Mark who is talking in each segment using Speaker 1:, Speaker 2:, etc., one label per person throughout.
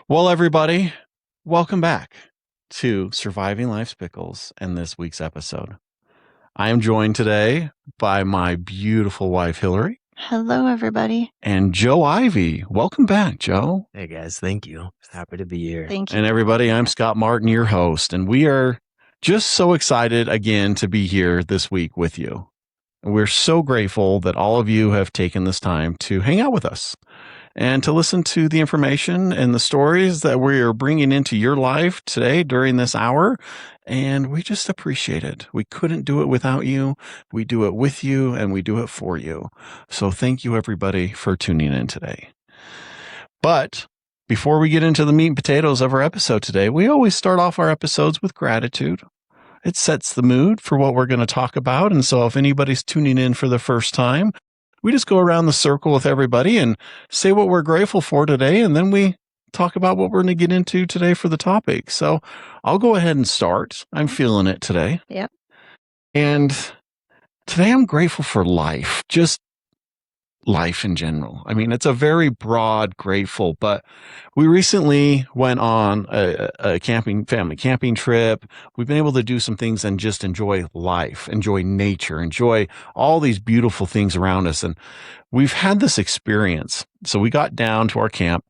Speaker 1: Well, everybody, welcome back to Surviving Life's Pickles and this week's episode. I am joined today by my beautiful wife, Hillary.
Speaker 2: Hello, everybody.
Speaker 1: And Joe Ivey. Welcome back, Joe.
Speaker 3: Hey, guys. Thank you. Happy to be here.
Speaker 2: Thank you.
Speaker 1: And everybody, I'm Scott Martin, your host, and we are just so excited again to be here this week with you. And we're so grateful that all of you have taken this time to hang out with us and to listen to the information and the stories that we are bringing into your life today during this hour. And we just appreciate it. We couldn't do it without you. We do it with you and we do it for you. So thank you, everybody, for tuning in today. But before we get into the meat and potatoes of our episode today, we always start off our episodes with gratitude. It sets the mood for what we're going to talk about. And so if anybody's tuning in for the first time, we just go around the circle with everybody and say what we're grateful for today. And then we talk about what we're going to get into today for the topic. So I'll go ahead and start. I'm feeling it today.
Speaker 2: Yep.
Speaker 1: And today I'm grateful for life, just life in general. I mean, it's a very broad grateful, but we recently went on a family camping trip. We've been able to do some things and just enjoy life, enjoy nature, enjoy all these beautiful things around us. And we've had this experience. So we got down to our camp.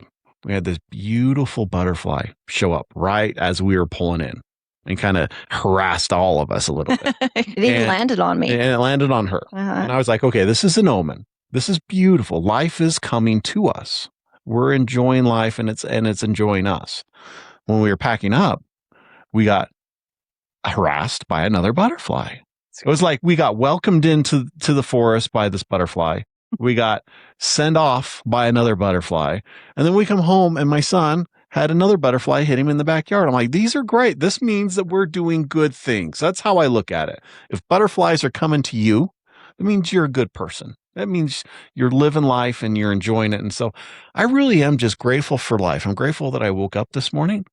Speaker 1: We had this beautiful butterfly show up right as we were pulling in and kind of harassed all of us a little bit.
Speaker 2: It even landed on me.
Speaker 1: And it landed on her. And I was like, okay, this is an omen. This is beautiful. Life is coming to us. We're enjoying life and it's enjoying us. When we were packing up, we got harassed by another butterfly. It was like we got welcomed into the forest by this butterfly. We got sent off by another butterfly. And then we come home and my son had another butterfly hit him in the backyard. I'm like, these are great. This means that we're doing good things. That's how I look at it. If butterflies are coming to you, it means you're a good person. That means you're living life and you're enjoying it. And so I really am just grateful for life. I'm grateful that I woke up this morning.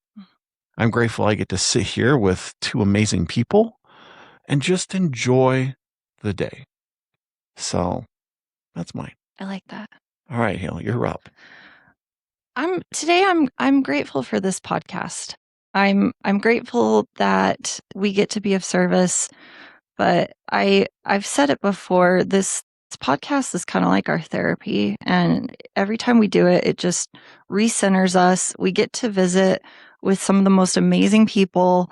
Speaker 1: I'm grateful I get to sit here with two amazing people and just enjoy the day. So that's mine.
Speaker 2: I like that.
Speaker 1: All right, Haley, you're up.
Speaker 2: I'm grateful for this podcast. I'm grateful that we get to be of service, but I've said it before, this podcast is kind of like our therapy, and every time we do it, it just recenters us. We get to visit with some of the most amazing people,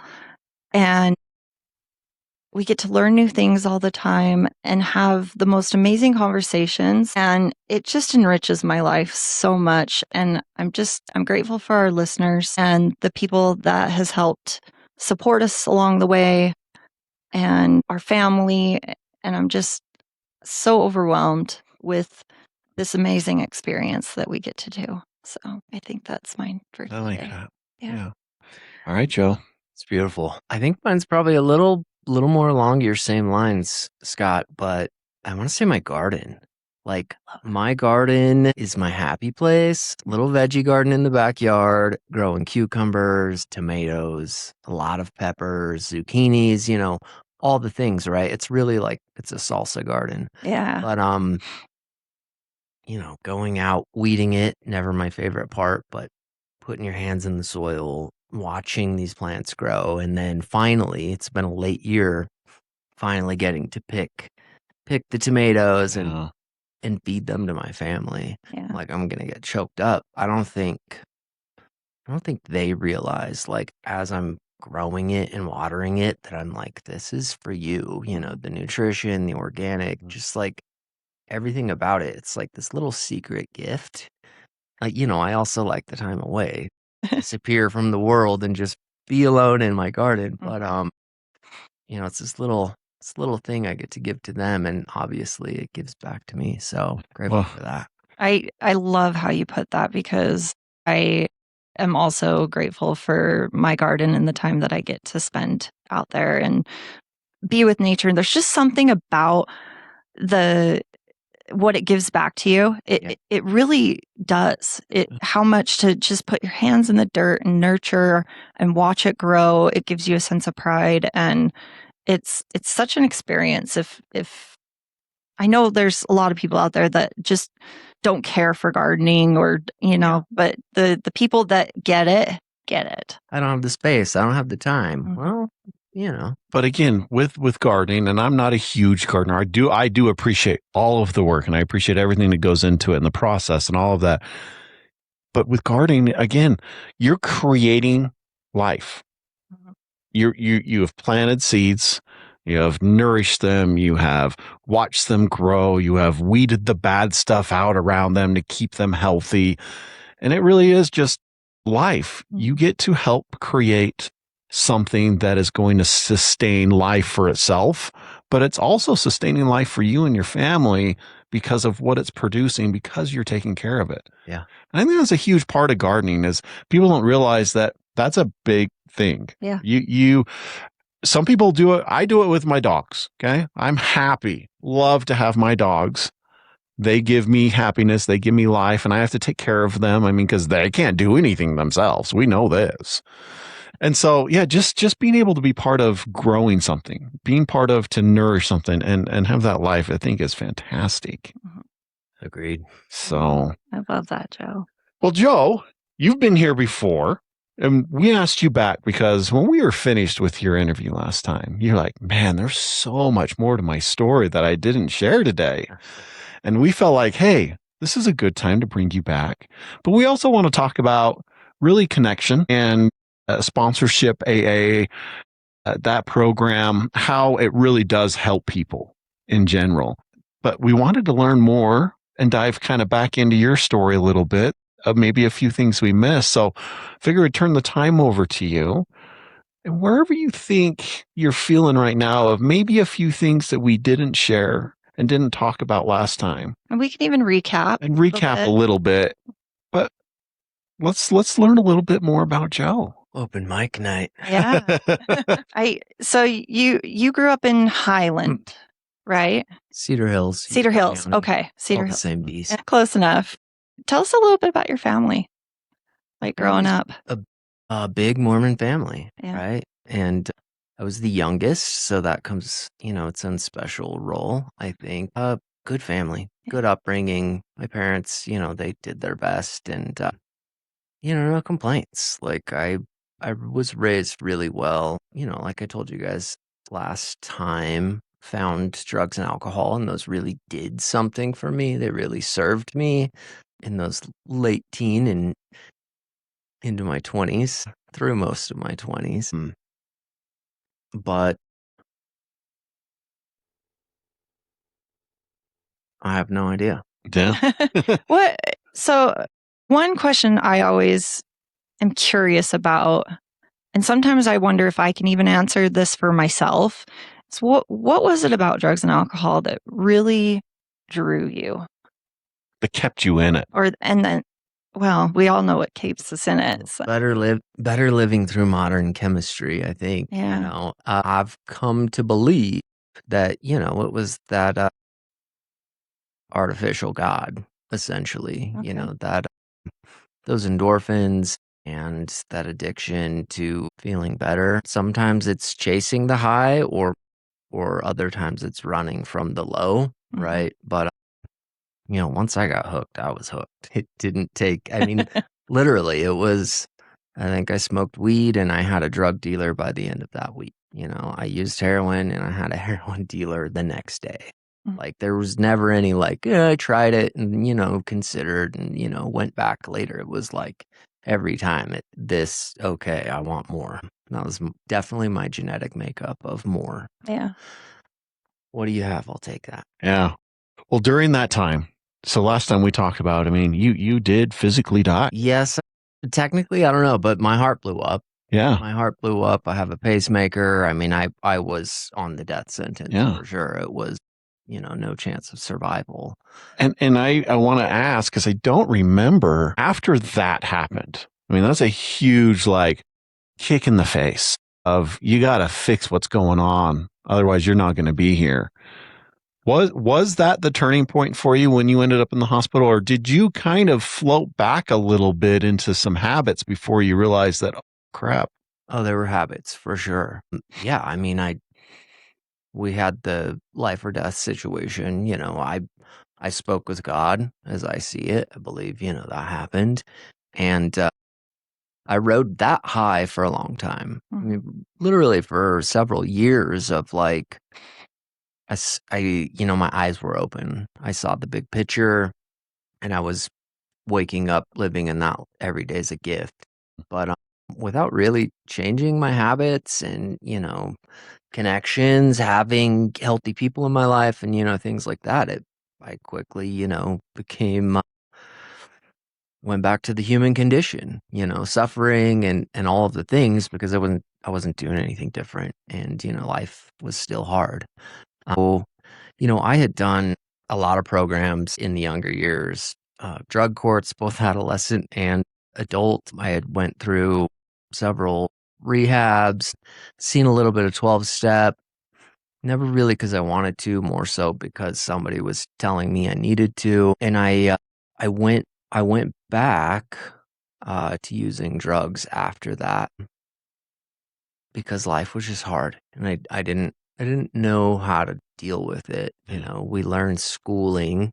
Speaker 2: and we get to learn new things all the time and have the most amazing conversations. And it just enriches my life so much. And I'm grateful for our listeners and the people that has helped support us along the way and our family. And I'm just so overwhelmed with this amazing experience that we get to do. So I think that's mine for today.
Speaker 1: I like that.
Speaker 2: Yeah.
Speaker 1: All right, Joe.
Speaker 3: It's beautiful. I think mine's probably a little more along your same lines, Scott, but I want to say my garden. Like, my garden is my happy place. Little veggie garden in the backyard, growing cucumbers, tomatoes, a lot of peppers, zucchinis, all the things, right? It's really like it's a salsa garden.
Speaker 2: Yeah.
Speaker 3: But going out, weeding it, never my favorite part, but putting your hands in the soil, watching these plants grow, and then finally, it's been a late year, finally getting to pick the tomatoes and feed them to my family.
Speaker 2: Yeah.
Speaker 3: Like, I'm gonna get choked up. I don't think they realize, like, as I'm growing it and watering it, that I'm like, this is for you. The nutrition, the organic, just like everything about it. It's like this little secret gift. Like, I also like the time away, disappear from the world and just be alone in my garden. But it's this little thing I get to give to them, and obviously it gives back to me. So grateful for that.
Speaker 2: I love how you put that, because I am also grateful for my garden and the time that I get to spend out there and be with nature. And there's just something about what it gives back to you. It really does. How much to just put your hands in the dirt and nurture and watch it grow. It gives you a sense of pride, and it's such an experience. If I know there's a lot of people out there that just don't care for gardening or, but the people that get it.
Speaker 3: I don't have the space. I don't have the time.
Speaker 2: Mhm.
Speaker 3: Well,
Speaker 1: But again, with gardening, and I'm not a huge gardener. I do appreciate all of the work, and I appreciate everything that goes into it and the process and all of that. But with gardening, again, you're creating life.
Speaker 2: Mhm.
Speaker 1: You have planted seeds, you have nourished them, you have watched them grow, you have weeded the bad stuff out around them to keep them healthy. And it really is just life. You get to help create something that is going to sustain life for itself, but it's also sustaining life for you and your family because of what it's producing, because you're taking care of it.
Speaker 3: Yeah.
Speaker 1: And I think that's a huge part of gardening is people don't realize that that's a big thing.
Speaker 2: Yeah.
Speaker 1: Some people do it. I do it with my dogs. Okay. I'm happy, love to have my dogs. They give me happiness. They give me life, and I have to take care of them. I mean, because they can't do anything themselves. We know this. And so, yeah, just being able to be part of growing something, being part of to nourish something and have that life, I think is fantastic.
Speaker 3: Agreed.
Speaker 1: So
Speaker 2: I love that, Joe.
Speaker 1: Well, Joe, you've been here before, and we asked you back because when we were finished with your interview last time, you're like, man, there's so much more to my story that I didn't share today. And we felt like, hey, this is a good time to bring you back. But we also want to talk about really connection and sponsorship, AA, that program, how it really does help people in general. But we wanted to learn more and dive kind of back into your story a little bit of maybe a few things we missed. So figure I'd turn the time over to you. And wherever you think you're feeling right now of maybe a few things that we didn't share and didn't talk about last time.
Speaker 2: And we can even recap.
Speaker 1: A little bit. But let's learn a little bit more about Joe.
Speaker 3: Open mic night.
Speaker 2: Yeah. So you grew up in Highland, right?
Speaker 3: Cedar Hills.
Speaker 2: Cedar Hills.
Speaker 3: County.
Speaker 2: Okay. Cedar
Speaker 3: All the
Speaker 2: Hills.
Speaker 3: same beast.
Speaker 2: Yeah, close enough. Tell us a little bit about your family, like growing up.
Speaker 3: A big Mormon family,
Speaker 2: Yeah.
Speaker 3: right? And I was the youngest, so that comes, its own special role, I think. Good family, good upbringing. My parents, they did their best, and no complaints. Like I was raised really well. Like I told you guys last time, found drugs and alcohol, and those really did something for me. They really served me in those late teen and into my 20s, through most of my 20s. But I have no idea.
Speaker 1: Yeah.
Speaker 2: So one question I always am curious about, and sometimes I wonder if I can even answer this for myself, is what was it about drugs and alcohol that really drew you?
Speaker 1: That kept you in it.
Speaker 2: Well, we all know what keeps us in it. So.
Speaker 3: Better living through modern chemistry, I think.
Speaker 2: Yeah.
Speaker 3: I've come to believe that, it was that artificial God, essentially,
Speaker 2: Okay.
Speaker 3: that those endorphins and that addiction to feeling better. Sometimes it's chasing the high or other times it's running from the low, right? But once I got hooked, I was hooked. It didn't take, literally, it was, I think I smoked weed and I had a drug dealer by the end of that week. I used heroin and I had a heroin dealer the next day. Like there was never any I tried it and, considered and, went back later. It was like every time okay, I want more. That was definitely my genetic makeup of more.
Speaker 2: Yeah.
Speaker 3: What do you have? I'll take that.
Speaker 1: Yeah. Well, during that time, so last time we talked about, you did physically die.
Speaker 3: Yes. Technically, I don't know, but my heart blew up.
Speaker 1: Yeah.
Speaker 3: My heart blew up. I have a pacemaker. I was on the death sentence for sure. It was, no chance of survival.
Speaker 1: And I want to ask, because I don't remember after that happened. That's a huge kick in the face of you got to fix what's going on. Otherwise, you're not going to be here. Was that the turning point for you when you ended up in the hospital, or did you kind of float back a little bit into some habits before you realized that, oh, crap?
Speaker 3: Oh, there were habits for sure. Yeah, we had the life or death situation. I I spoke with God as I see it. I believe, that happened. And I rode that high for a long time. I mean, literally for several years of like, my eyes were open. I saw the big picture and I was waking up living in that every day is a gift. But without really changing my habits and, connections, having healthy people in my life and, things like that, I quickly, became went back to the human condition, suffering and all of the things because I wasn't doing anything different and, life was still hard. So, I had done a lot of programs in the younger years, drug courts, both adolescent and adult. I had went through several rehabs, seen a little bit of 12 step, never really because I wanted to, more so because somebody was telling me I needed to. And I went back to using drugs after that because life was just hard and I didn't know how to deal with it. We learn schooling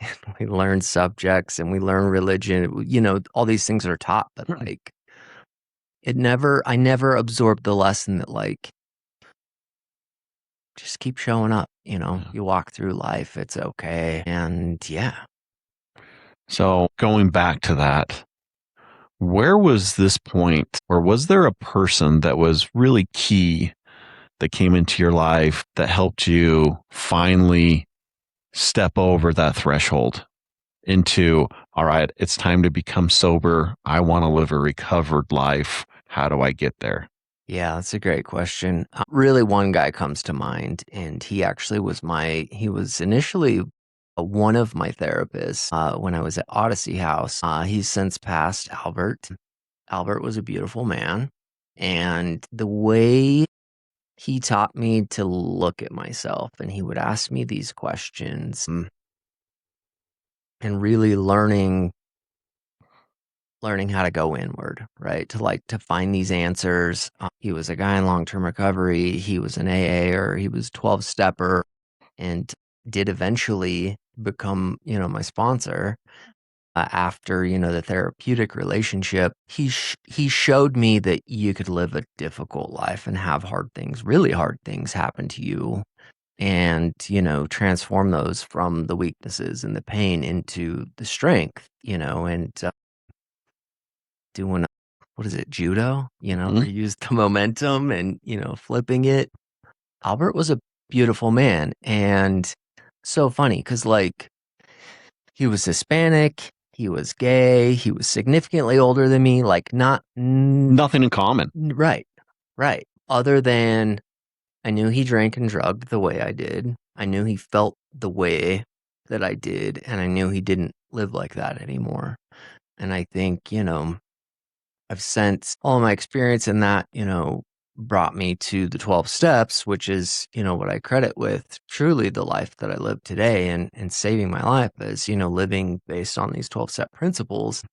Speaker 3: and we learn subjects and we learn religion. All these things are taught, but like I never absorbed the lesson that like just keep showing up, you walk through life, it's okay. And yeah.
Speaker 1: So going back to that, where was this point, or was there a person that was really key that came into your life that helped you finally step over that threshold into, all right, it's time to become sober. I want to live a recovered life. How do I get there?
Speaker 3: Yeah, that's a great question. Really, one guy comes to mind, and he was initially one of my therapists when I was at Odyssey House. He's since passed, Albert. Albert was a beautiful man, and the way he taught me to look at myself, and he would ask me these questions, and really learning how to go inward, right? To find these answers. He was a guy in long-term recovery. He was an AA or he was 12 stepper and did eventually become, my sponsor. After, the therapeutic relationship, he showed me that you could live a difficult life and have really hard things happen to you and, transform those from the weaknesses and the pain into the strength, and doing what is it, judo, where you use the momentum and, flipping it. Albert was a beautiful man and so funny because like he was Hispanic, he was gay, he was significantly older than me, like
Speaker 1: Nothing in common.
Speaker 3: Right. Right. Other than I knew he drank and drugged the way I did. I knew he felt the way that I did, and I knew he didn't live like that anymore. And I think, I've since all my experience in that, brought me to the 12 steps, which is, what I credit with truly the life that I live today and saving my life is, living based on these 12 step principles.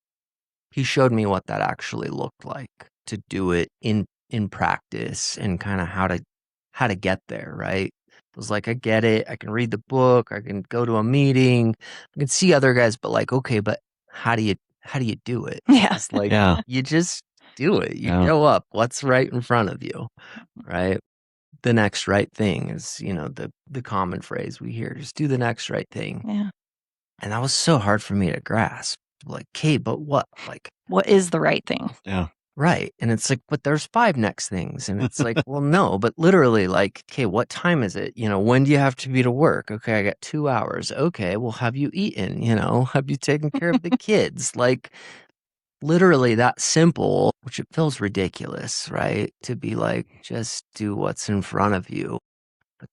Speaker 3: He showed me what that actually looked like to do it in practice and kind of how to get there, right? It was like I get it. I can read the book, I can go to a meeting, I can see other guys, but like, okay, but how do you do it?
Speaker 2: Yeah.
Speaker 3: It's like
Speaker 1: Yeah.
Speaker 3: you just do it. You
Speaker 1: Yeah.
Speaker 3: show up. What's right in front of you, right? The next right thing is, the common phrase we hear, just do the next right thing.
Speaker 2: Yeah.
Speaker 3: And that was so hard for me to grasp. Like, okay, but what? Like,
Speaker 2: What is the right thing?
Speaker 1: Yeah.
Speaker 3: right. And it's like, but there's 5 next things. And it's like, well, no, but literally, like, okay, what time is it? When do you have to be to work? Okay, I got 2 hours. Okay, well, have you eaten? Have you taken care of the kids? Like, literally that simple, which it feels ridiculous, right? To be like, just do what's in front of you.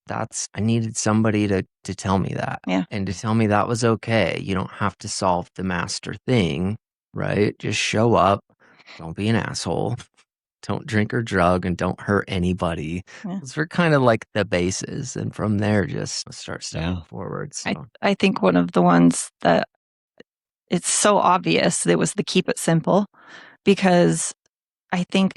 Speaker 3: But I needed somebody to tell me that.
Speaker 2: Yeah.
Speaker 3: And to tell me that was okay. You don't have to solve the master thing, right? Just show up. Don't be an asshole. Don't drink or drug and don't hurt anybody.
Speaker 2: Yeah.
Speaker 3: Those were kind of like the bases. And from there, just start stepping forward. So
Speaker 2: I think one of the ones that it's so obvious that was the keep it simple, because I think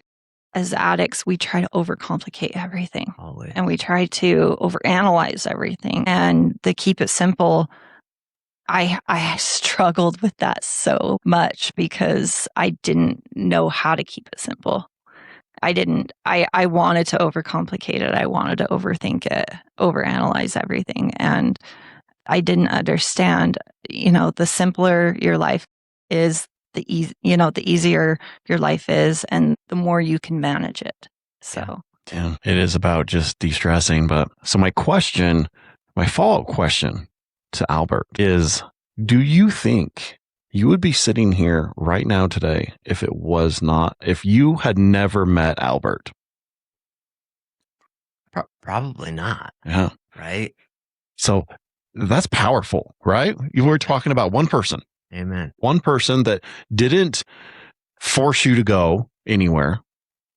Speaker 2: as addicts, we try to overcomplicate everything.
Speaker 3: always.
Speaker 2: And we try to overanalyze everything. And the keep it simple I struggled with that so much because I didn't know how to keep it simple. I wanted to overcomplicate it. I wanted to overthink it, overanalyze everything. And I didn't understand, the simpler your life is, the easier your life is and the more you can manage it. So,
Speaker 1: Yeah, it is about just de-stressing. But so my follow-up question to Albert is, do you think you would be sitting here right now today if you had never met Albert?
Speaker 3: Probably not.
Speaker 1: Yeah.
Speaker 3: Right?
Speaker 1: So that's powerful, right? You were talking about one person that didn't force you to go anywhere,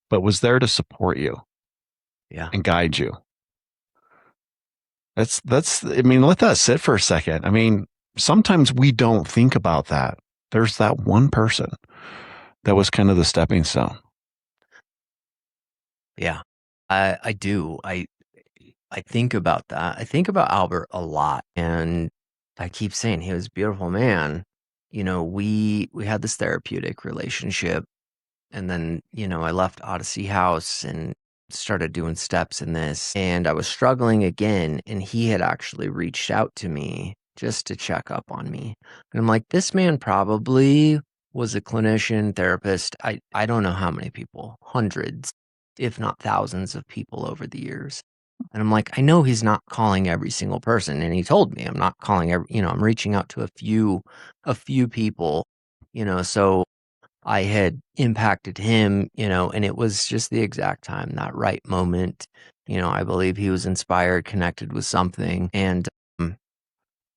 Speaker 1: but was there to support you.
Speaker 3: Yeah.
Speaker 1: And guide you. I mean, let that sit for a second. I mean, sometimes we don't think about that. There's that one person that was kind of the stepping stone.
Speaker 3: Yeah. I do. I think about that. I think about Albert a lot, and I keep saying he was a beautiful man. We had this therapeutic relationship, and then, I left Odyssey House and started doing steps in this, and I was struggling again, and he had actually reached out to me just to check up on me. And I'm like, this man probably was a clinician, therapist. I don't know how many people, hundreds, if not thousands of people over the years. And I'm like, I know he's not calling every single person. And he told me I'm not calling I'm reaching out to a few people, so I had impacted him, and it was just the exact time, that right moment. I believe he was inspired, connected with something, and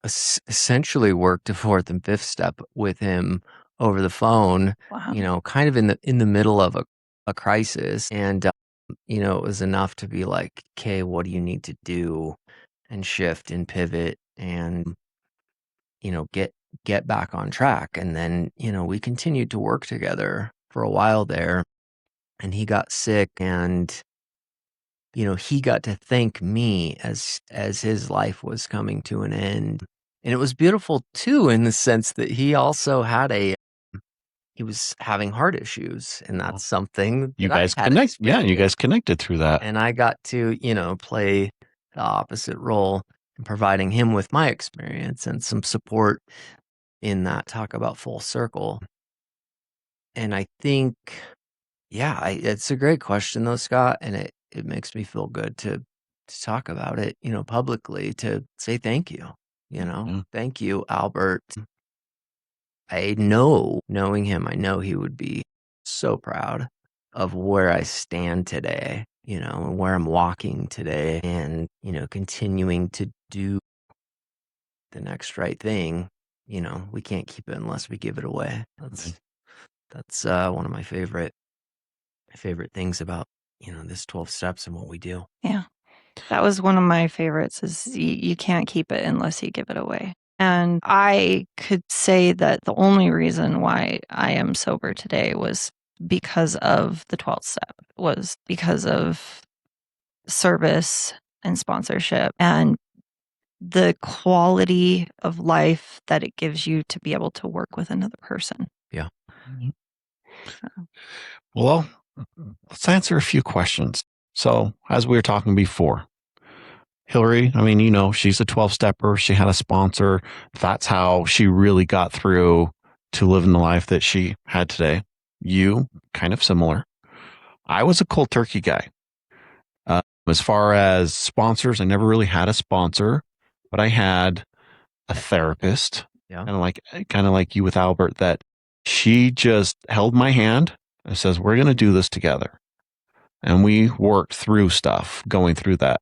Speaker 3: essentially worked a fourth and fifth step with him over the phone.
Speaker 2: wow.
Speaker 3: Kind of in the middle of a crisis, and it was enough to be like, okay, what do you need to do, and shift and pivot, and get back on track. And then, we continued to work together for a while there, and he got sick, and he got to thank me as his life was coming to an end. And it was beautiful too, in the sense that he was having heart issues, and that's something
Speaker 1: You
Speaker 3: that I
Speaker 1: guys
Speaker 3: had
Speaker 1: connect. Yeah, you
Speaker 3: experienced.
Speaker 1: guys connected through that.
Speaker 3: And I got to, play the opposite role in providing him with my experience and some support in that. Talk about full circle. And I think, yeah, it's a great question though, Scott, and it makes me feel good to talk about it, publicly, to say thank you.
Speaker 1: Yeah.
Speaker 3: Thank you, Albert. Knowing him, I know he would be so proud of where I stand today, and where I'm walking today, and, continuing to do the next right thing. We can't keep it unless we give it away. That's one of my favorite things about, this 12 steps and what we do.
Speaker 2: Yeah. That was one of my favorites is you can't keep it unless you give it away. And I could say that the only reason why I am sober today was because of the 12th step, was because of service and sponsorship and the quality of life that it gives you to be able to work with another person.
Speaker 3: Yeah.
Speaker 1: Well, let's answer a few questions. So, as we were talking before, Hillary, I mean, she's a 12 stepper. She had a sponsor. That's how she really got through to living the life that she had today. You, kind of similar. I was a cold turkey guy. As far as sponsors, I never really had a sponsor, but I had a therapist,
Speaker 3: Yeah.
Speaker 1: kind of like you with Albert, that she just held my hand and says, "We're going to do this together." And we worked through stuff, going through that.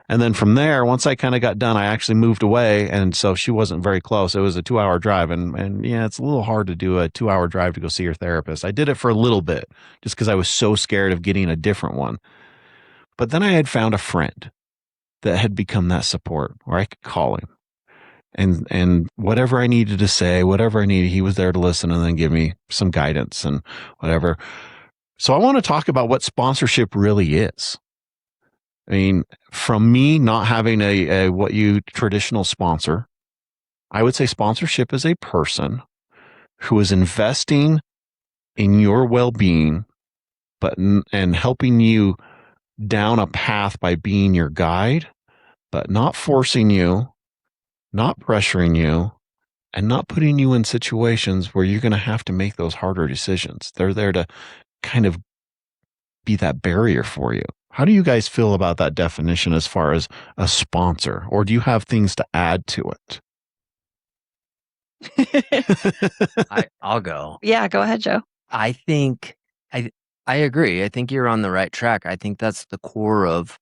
Speaker 1: And then from there, once I kind of got done, I actually moved away. And so she wasn't very close. It was a 2-hour drive. And yeah, it's a little hard to do a 2-hour drive to go see your therapist. I did it for a little bit just because I was so scared of getting a different one. But then I had found a friend that had become that support where I could call him. And whatever I needed to say, whatever I needed, he was there to listen and then give me some guidance and whatever. So I want to talk about what sponsorship really is. I mean, from me not having a what you traditional sponsor, I would say sponsorship is a person who is investing in your well-being, and helping you down a path by being your guide, but not forcing you, not pressuring you, and not putting you in situations where you're going to have to make those harder decisions. They're there to kind of be that barrier for you. How do you guys feel about that definition as far as a sponsor, or do you have things to add to it?
Speaker 3: I'll go.
Speaker 2: Yeah, go ahead, Joe.
Speaker 3: I think I agree. I think you're on the right track. I think that's the core of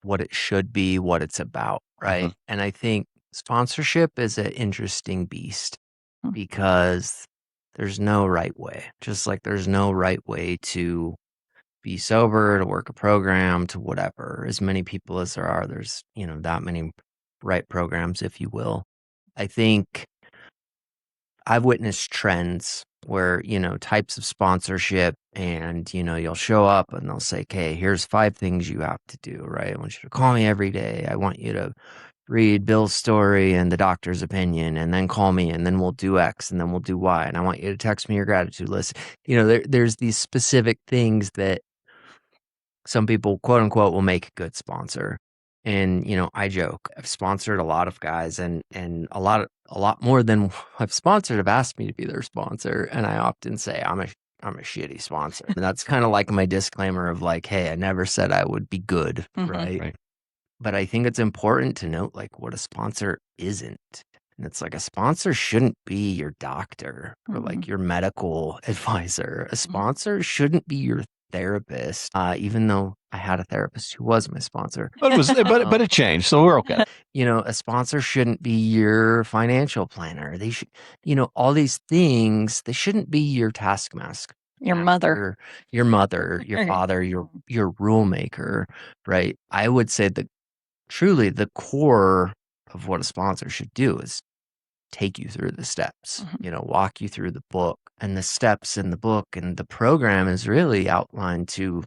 Speaker 3: what it should be, what it's about, right?
Speaker 1: Mhm.
Speaker 3: And I think sponsorship is an interesting beast
Speaker 2: Mm.
Speaker 3: because there's no right way. Just like there's no right way to be sober, to work a program, to whatever. As many people as there are, there's, that many right programs, if you will. I think I've witnessed trends where, types of sponsorship and, you'll show up and they'll say, okay, here's 5 things you have to do, right? I want you to call me every day. I want you to read Bill's story and the doctor's opinion and then call me and then we'll do X and then we'll do Y. And I want you to text me your gratitude list. There's these specific things that some people, quote unquote, will make a good sponsor. And, I joke, I've sponsored a lot of guys and a lot more than I've sponsored have asked me to be their sponsor. And I often say, I'm a shitty sponsor. And that's kind of like my disclaimer of like, hey, I never said I would be good.
Speaker 2: Mhm.
Speaker 3: Right. But I think it's important to note like what a sponsor isn't. And it's like a sponsor shouldn't be your doctor or like your medical advisor. A sponsor shouldn't be your therapist, even though I had a therapist who was my sponsor.
Speaker 1: But it changed, so we're okay.
Speaker 3: A sponsor shouldn't be your financial planner. They should, all these things, they shouldn't be your taskmaster.
Speaker 2: Your mother.
Speaker 3: Your mother, your father, your rule maker, right? I would say that truly the core of what a sponsor should do is take you through the steps, walk you through the book, and the steps in the book and the program is really outlined to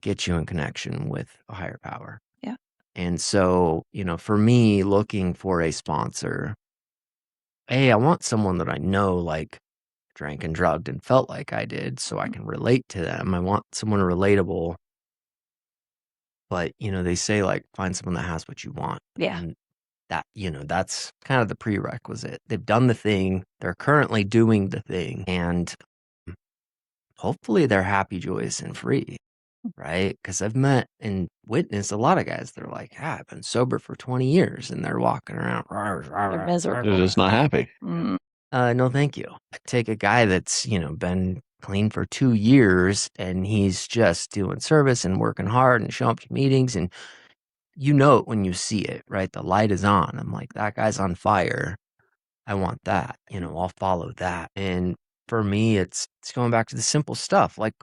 Speaker 3: get you in connection with a higher power.
Speaker 2: Yeah.
Speaker 3: And so, for me, looking for a sponsor, I want someone that I know like drank and drugged and felt like I did so I can relate to them. I want someone relatable. But, they say like find someone that has what you want.
Speaker 2: Yeah.
Speaker 3: And that, that's kind of the prerequisite. They've done the thing, they're currently doing the thing, and hopefully they're happy, joyous, and free, right? Because I've met and witnessed a lot of guys that are like, I've been sober for 20 years, and they're walking around.
Speaker 2: They're miserable.
Speaker 1: They're just not happy.
Speaker 2: Mm.
Speaker 3: No, thank you. I take a guy that's, been clean for 2 years, and he's just doing service and working hard and showing up to meetings, and you know it when you see it, right? The light is on. I'm like, that guy's on fire. I want that. I'll follow that. And for me, it's going back to the simple stuff like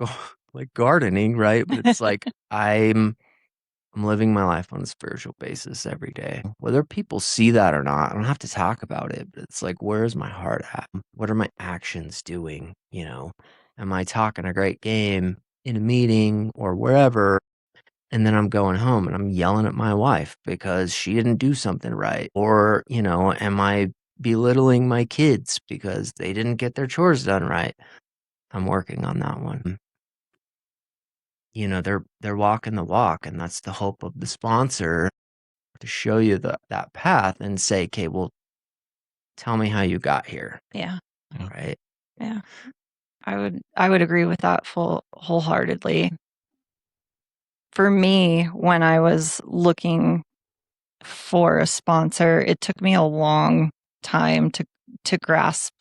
Speaker 3: gardening, right? But it's like I'm living my life on a spiritual basis every day. Whether people see that or not, I don't have to talk about it, but it's like, where's my heart at? What are my actions doing? Am I talking a great game in a meeting or wherever? And then I'm going home and I'm yelling at my wife because she didn't do something right. Or, am I belittling my kids because they didn't get their chores done right? I'm working on that one. They're walking the walk, and that's the hope of the sponsor to show you that path and say, okay, well, tell me how you got here.
Speaker 2: Yeah.
Speaker 3: Right.
Speaker 2: Yeah. I would agree with that wholeheartedly. For me, when I was looking for a sponsor, it took me a long time to grasp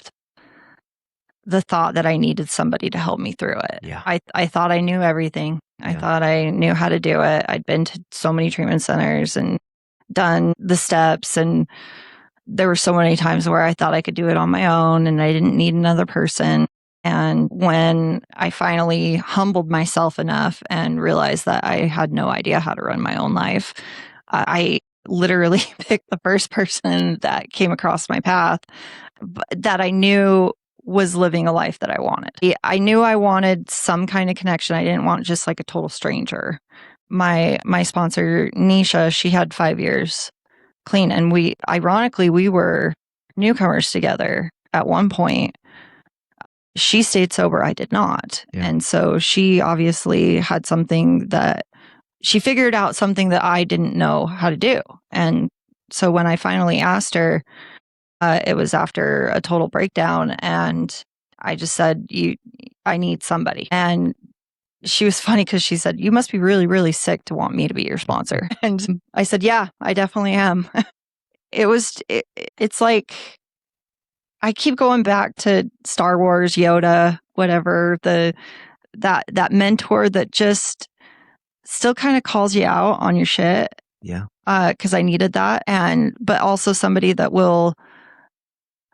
Speaker 2: the thought that I needed somebody to help me through it.
Speaker 3: Yeah.
Speaker 2: I thought I knew everything. I thought I knew how to do it. I'd been to so many treatment centers and done the steps, and there were so many times where I thought I could do it on my own and I didn't need another person. And when I finally humbled myself enough and realized that I had no idea how to run my own life, I literally picked the first person that came across my path that I knew was living a life that I wanted. I knew I wanted some kind of connection. I didn't want just like a total stranger. My sponsor, Nisha, she had 5 years clean. And ironically, we were newcomers together at one point. She stayed sober. I did not.
Speaker 3: Yeah.
Speaker 2: And so she obviously had she figured out something that I didn't know how to do. And so when I finally asked her, it was after a total breakdown, and I just said, I need somebody. And she was funny because she said, you must be really, really sick to want me to be your sponsor. And I said, yeah, I definitely am. It's like, I keep going back to Star Wars, Yoda, whatever, that mentor that just still kind of calls you out on your shit.
Speaker 3: Yeah.
Speaker 2: Because I needed that. But also somebody that will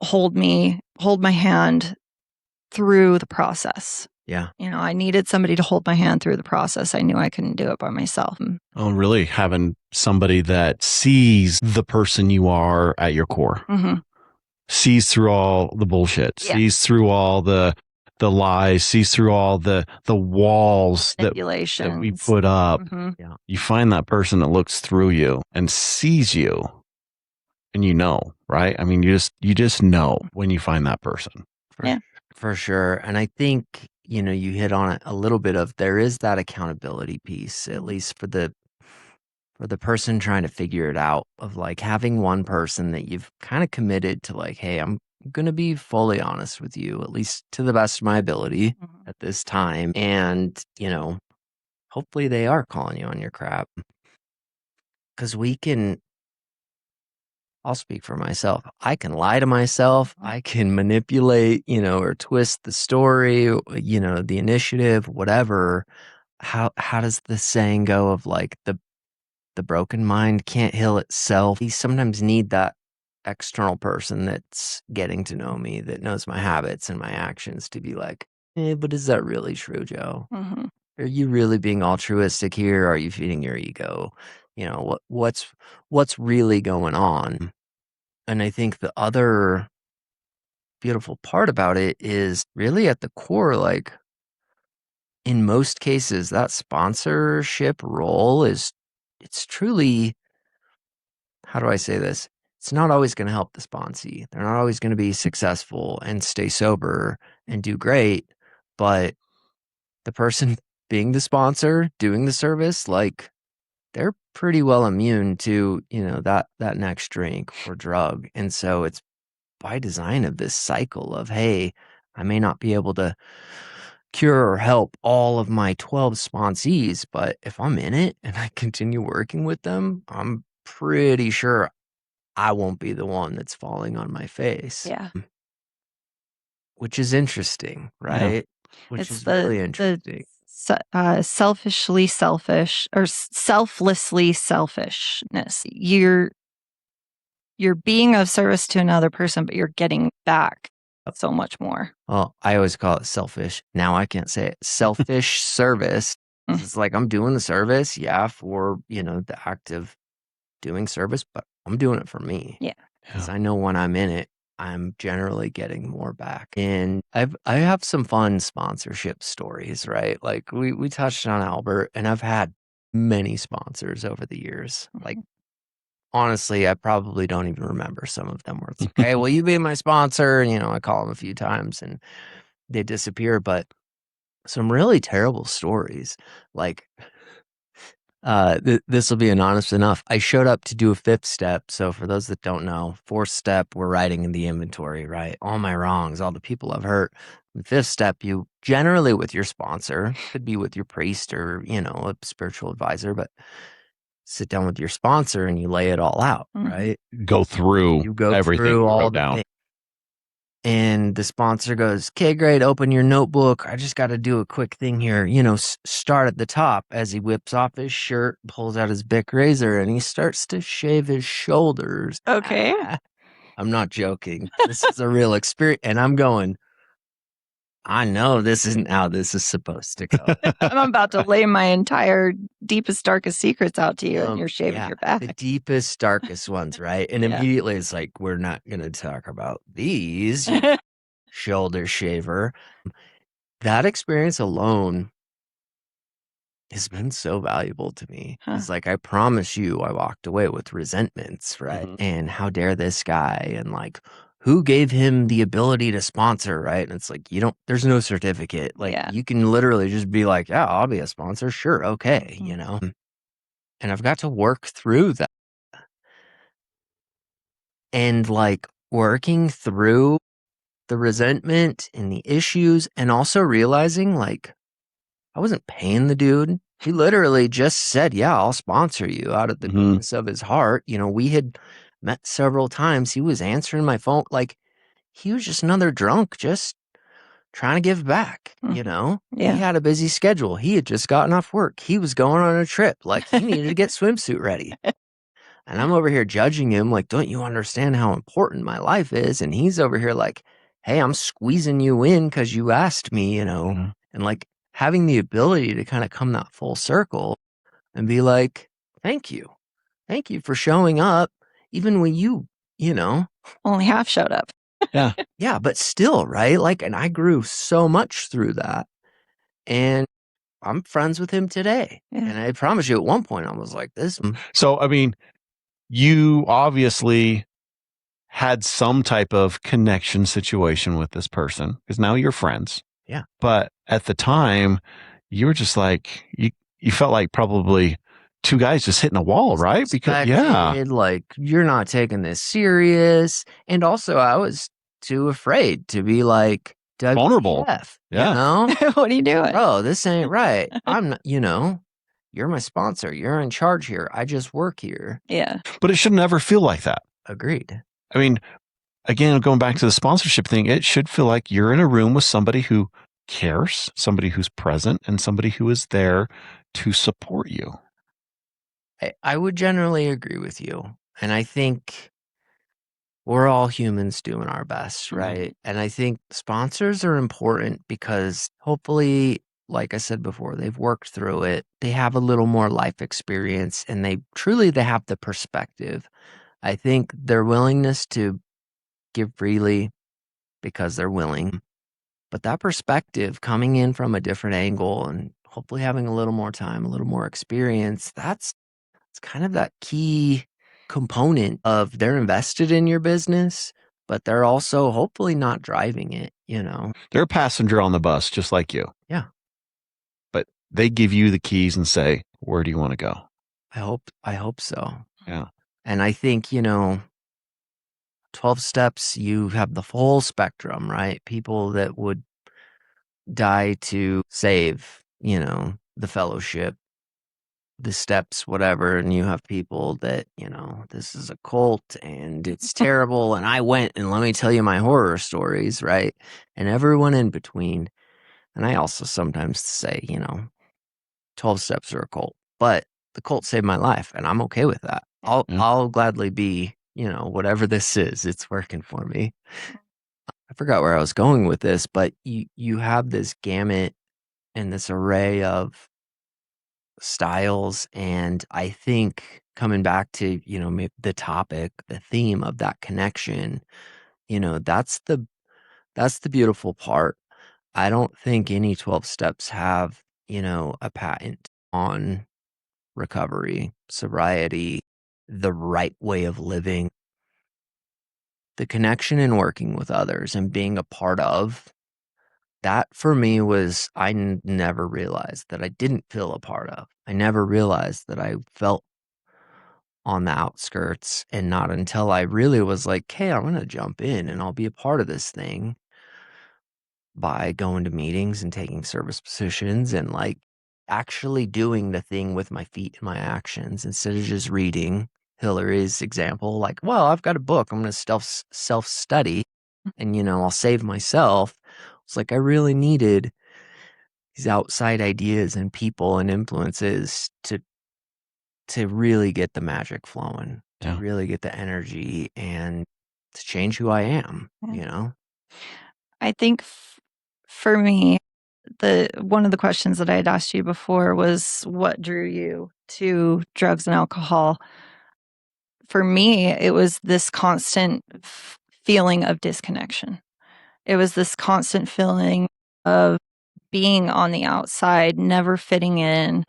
Speaker 2: hold my hand through the process.
Speaker 3: Yeah.
Speaker 2: I needed somebody to hold my hand through the process. I knew I couldn't do it by myself.
Speaker 1: Oh, really having somebody that sees the person you are at your core, sees through all the bullshit, sees through all the lies, sees through all the walls that we put up.
Speaker 3: Yeah.
Speaker 1: You find that person that looks through you and sees you, and right? I mean, you just know when you find that person.
Speaker 3: For sure. And I think, you hit on it a little bit of, there is that accountability piece, at least for the person trying to figure it out, of like having one person that you've kind of committed to, like, hey, I'm going to be fully honest with you, at least to the best of my ability at this time. And, hopefully they are calling you on your crap, because I'll speak for myself. I can lie to myself. I can manipulate, or twist the story, the initiative, whatever. How does the saying go of like the broken mind can't heal itself? You sometimes need that external person that's getting to know me, that knows my habits and my actions, to be like, but is that really true, Joe? Are you really being altruistic here? Are you feeding your ego? What's really going on? And I think the other beautiful part about it is really at the core, like in most cases, that sponsorship role it's truly, how do I say this? It's not always going to help the sponsee. They're not always going to be successful and stay sober and do great. But the person being the sponsor, doing the service, like they're pretty well immune to, that next drink or drug. And so it's by design of this cycle of, hey, I may not be able to cure or help all of my 12 sponsees, but if I'm in it and I continue working with them, I'm pretty sure I won't be the one that's falling on my face.
Speaker 2: Yeah.
Speaker 3: Which is interesting, right? Which is really interesting.
Speaker 2: Selfishly selfish, or selflessly selfishness. You're being of service to another person, but you're getting back so much more.
Speaker 3: Well, I always call it selfish. Now I can't say it. Selfish service. It's like I'm doing the service, for, the act of doing service, but I'm doing it for me.
Speaker 2: Yeah.
Speaker 3: Because I know when I'm in it, I'm generally getting more back. And I have some fun sponsorship stories, right? Like we touched on Albert, and I've had many sponsors over the years. Like, honestly, I probably don't even remember some of them, where it's like, hey, will you be my sponsor? And, I call them a few times and they disappear. But some really terrible stories, like, this will be an honest enough. I showed up to do a fifth step. So for those that don't know, fourth step, we're writing in the inventory, right? All my wrongs, all the people I've hurt. The fifth step, you generally with your sponsor, could be with your priest or, a spiritual advisor, but sit down with your sponsor and you lay it all out, right?
Speaker 1: Go through everything
Speaker 3: through all
Speaker 1: the
Speaker 3: the things. And the sponsor goes, okay, great, open your notebook. I just got to do a quick thing here. Start at the top, as he whips off his shirt, pulls out his Bic razor, and he starts to shave his shoulders.
Speaker 2: Okay.
Speaker 3: I'm not joking. This is a real experience. And I'm going, I know this isn't how this is supposed to go.
Speaker 2: I'm about to lay my entire deepest, darkest secrets out to you, and you're shaving your back.
Speaker 3: The deepest, darkest ones, right? And immediately it's like, we're not going to talk about these. Shoulder shaver. That experience alone has been so valuable to me.
Speaker 2: Huh.
Speaker 3: It's like, I promise you, I walked away with resentments, right?
Speaker 1: Mhm.
Speaker 3: And how dare this guy? And like, who gave him the ability to sponsor, right? And it's like, there's no certificate. Like,
Speaker 2: Yeah.
Speaker 3: you can literally just be like, yeah, I'll be a sponsor. Sure. Okay. And I've got to work through that. And like, working through the resentment and the issues, and also realizing like, I wasn't paying the dude. He literally just said, yeah, I'll sponsor you out of the
Speaker 1: Mhm.
Speaker 3: goodness of his heart. We had met several times. He was answering my phone. Like, he was just another drunk, just trying to give back.
Speaker 2: Mhm.
Speaker 3: He
Speaker 2: Yeah.
Speaker 3: had a busy schedule. He had just gotten off work. He was going on a trip. Like, he needed to get swimsuit ready. And I'm over here judging him, like, don't you understand how important my life is? And he's over here like, hey, I'm squeezing you in because you asked me,
Speaker 1: Mhm.
Speaker 3: and like having the ability to kind of come that full circle and be like, thank you. Thank you for showing up, even when you know,
Speaker 2: Only half showed up.
Speaker 1: Yeah.
Speaker 3: yeah, but still, right? Like, and I grew so much through that. And I'm friends with him today.
Speaker 2: Yeah.
Speaker 3: And I promise you, at one point, I was like, this.
Speaker 1: So, I mean, you obviously had some type of connection situation with this person because now you're friends.
Speaker 3: Yeah.
Speaker 1: But at the time, you were just like you felt like probably two guys just hitting a wall, right? Because
Speaker 3: Disrespected, like, you're not taking this serious. And also, I was too afraid to be like,
Speaker 1: vulnerable.
Speaker 3: WTF,
Speaker 1: Yeah.
Speaker 2: What are you doing?
Speaker 3: bro, this ain't right. I'm not, you're my sponsor. You're in charge here. I just work here.
Speaker 2: Yeah.
Speaker 1: But it should never feel like that.
Speaker 3: Agreed.
Speaker 1: I mean, again, going back to the sponsorship thing, it should feel like you're in a room with somebody who cares, somebody who's present, and somebody who is there to support you.
Speaker 3: I would generally agree with you. And I think we're all humans doing our best, right? And I think sponsors are important because hopefully, like I said before, they've worked through it. They have a little more life experience and they have the perspective. I think their willingness to give freely because they're willing, but that perspective coming in from a different angle and hopefully having a little more time, a little more experience, it's kind of that key component of they're invested in your business, but they're also hopefully not driving it.
Speaker 1: They're a passenger on the bus, just like you.
Speaker 3: Yeah.
Speaker 1: But they give you the keys and say, where do you want to go?
Speaker 3: I hope so.
Speaker 1: Yeah.
Speaker 3: And I think, 12 steps, you have the full spectrum, right? People that would die to save, the fellowship, the steps, whatever. And you have people that, this is a cult and it's terrible. And I went and let me tell you my horror stories, right? And everyone in between. And I also sometimes say, 12 steps are a cult, but the cult saved my life and I'm okay with that. I'll gladly be, whatever this is, it's working for me. I forgot where I was going with this, but you have this gamut and this array of styles. And I think coming back to, the topic, the theme of that connection, that's the beautiful part. I don't think any 12 steps have, a patent on recovery, sobriety, the right way of living, the connection and working with others and being a part of. That for me was, never realized that I didn't feel a part of. I never realized that I felt on the outskirts, and not until I really was like, hey, I'm going to jump in and I'll be a part of this thing by going to meetings and taking service positions and like actually doing the thing with my feet and my actions instead of just reading Hillary's example. Like, well, I've got a book. I'm going to self study and, I'll save myself. It's like I really needed these outside ideas and people and influences to really get the magic flowing, to
Speaker 1: Yeah.
Speaker 3: really get the energy and to change who I am,
Speaker 2: I think for me, one of the questions that I had asked you before was what drew you to drugs and alcohol. For me, it was this constant feeling of disconnection. It was this constant feeling of being on the outside, never fitting in,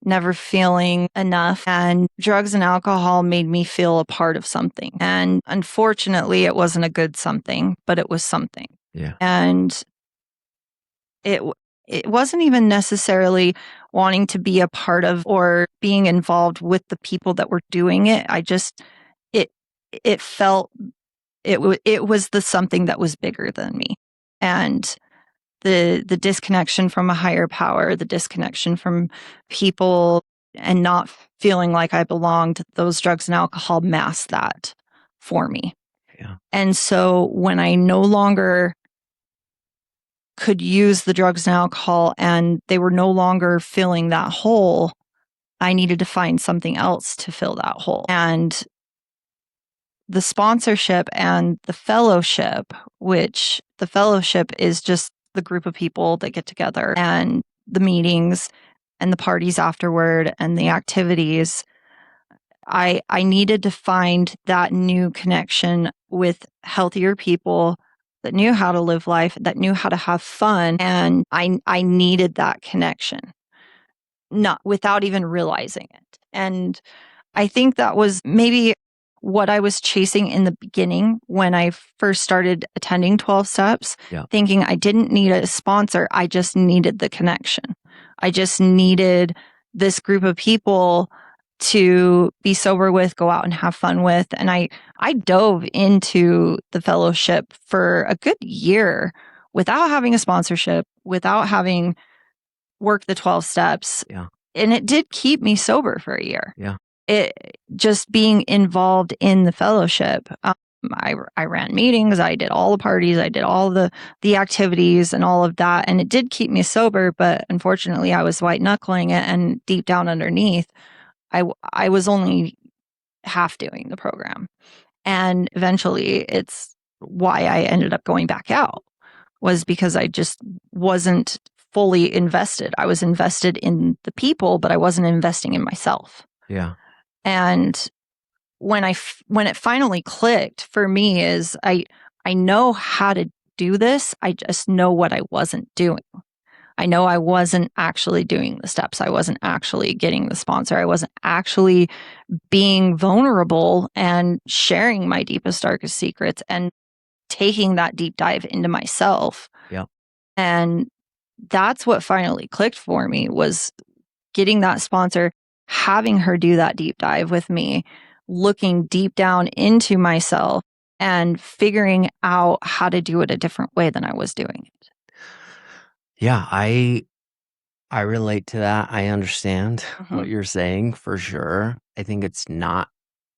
Speaker 2: never feeling enough. And drugs and alcohol made me feel a part of something. And unfortunately, it wasn't a good something, but it was something.
Speaker 3: Yeah.
Speaker 2: And it wasn't even necessarily wanting to be a part of or being involved with the people that were doing it. It felt it was the something that was bigger than me. And the disconnection from a higher power, the disconnection from people and not feeling like I belonged, those drugs and alcohol masked that for me.
Speaker 3: Yeah.
Speaker 2: And so when I no longer could use the drugs and alcohol and they were no longer filling that hole, I needed to find something else to fill that hole. And the sponsorship and the fellowship, which the fellowship is just the group of people that get together and the meetings and the parties afterward and the activities. I needed to find that new connection with healthier people that knew how to live life, that knew how to have fun. And I needed that connection, not without even realizing it. And I think that was maybe what I was chasing in the beginning when I first started attending 12 steps,
Speaker 3: Yeah.
Speaker 2: thinking I didn't need a sponsor. I just needed the connection. I just needed this group of people to be sober with, go out and have fun with. And I dove into the fellowship for a good year without having a sponsorship, without having worked the 12 steps.
Speaker 3: Yeah.
Speaker 2: And it did keep me sober for a year.
Speaker 3: Yeah.
Speaker 2: It just being involved in the fellowship. I ran meetings, I did all the parties, I did all the activities and all of that. And it did keep me sober, but unfortunately I was white knuckling it. And deep down underneath, I was only half doing the program. And eventually it's why I ended up going back out, was because I just wasn't fully invested. I was invested in the people, but I wasn't investing in myself.
Speaker 3: Yeah.
Speaker 2: And when it finally clicked for me is I know how to do this. I just know what I wasn't doing. I know I wasn't actually doing the steps. I wasn't actually getting the sponsor. I wasn't actually being vulnerable and sharing my deepest, darkest secrets and taking that deep dive into myself.
Speaker 3: Yeah.
Speaker 2: And that's what finally clicked for me, was getting that sponsor, having her do that deep dive with me, looking deep down into myself and figuring out how to do it a different way than I was doing it.
Speaker 3: Yeah, I relate to that. I understand what you're saying for sure. I think it's not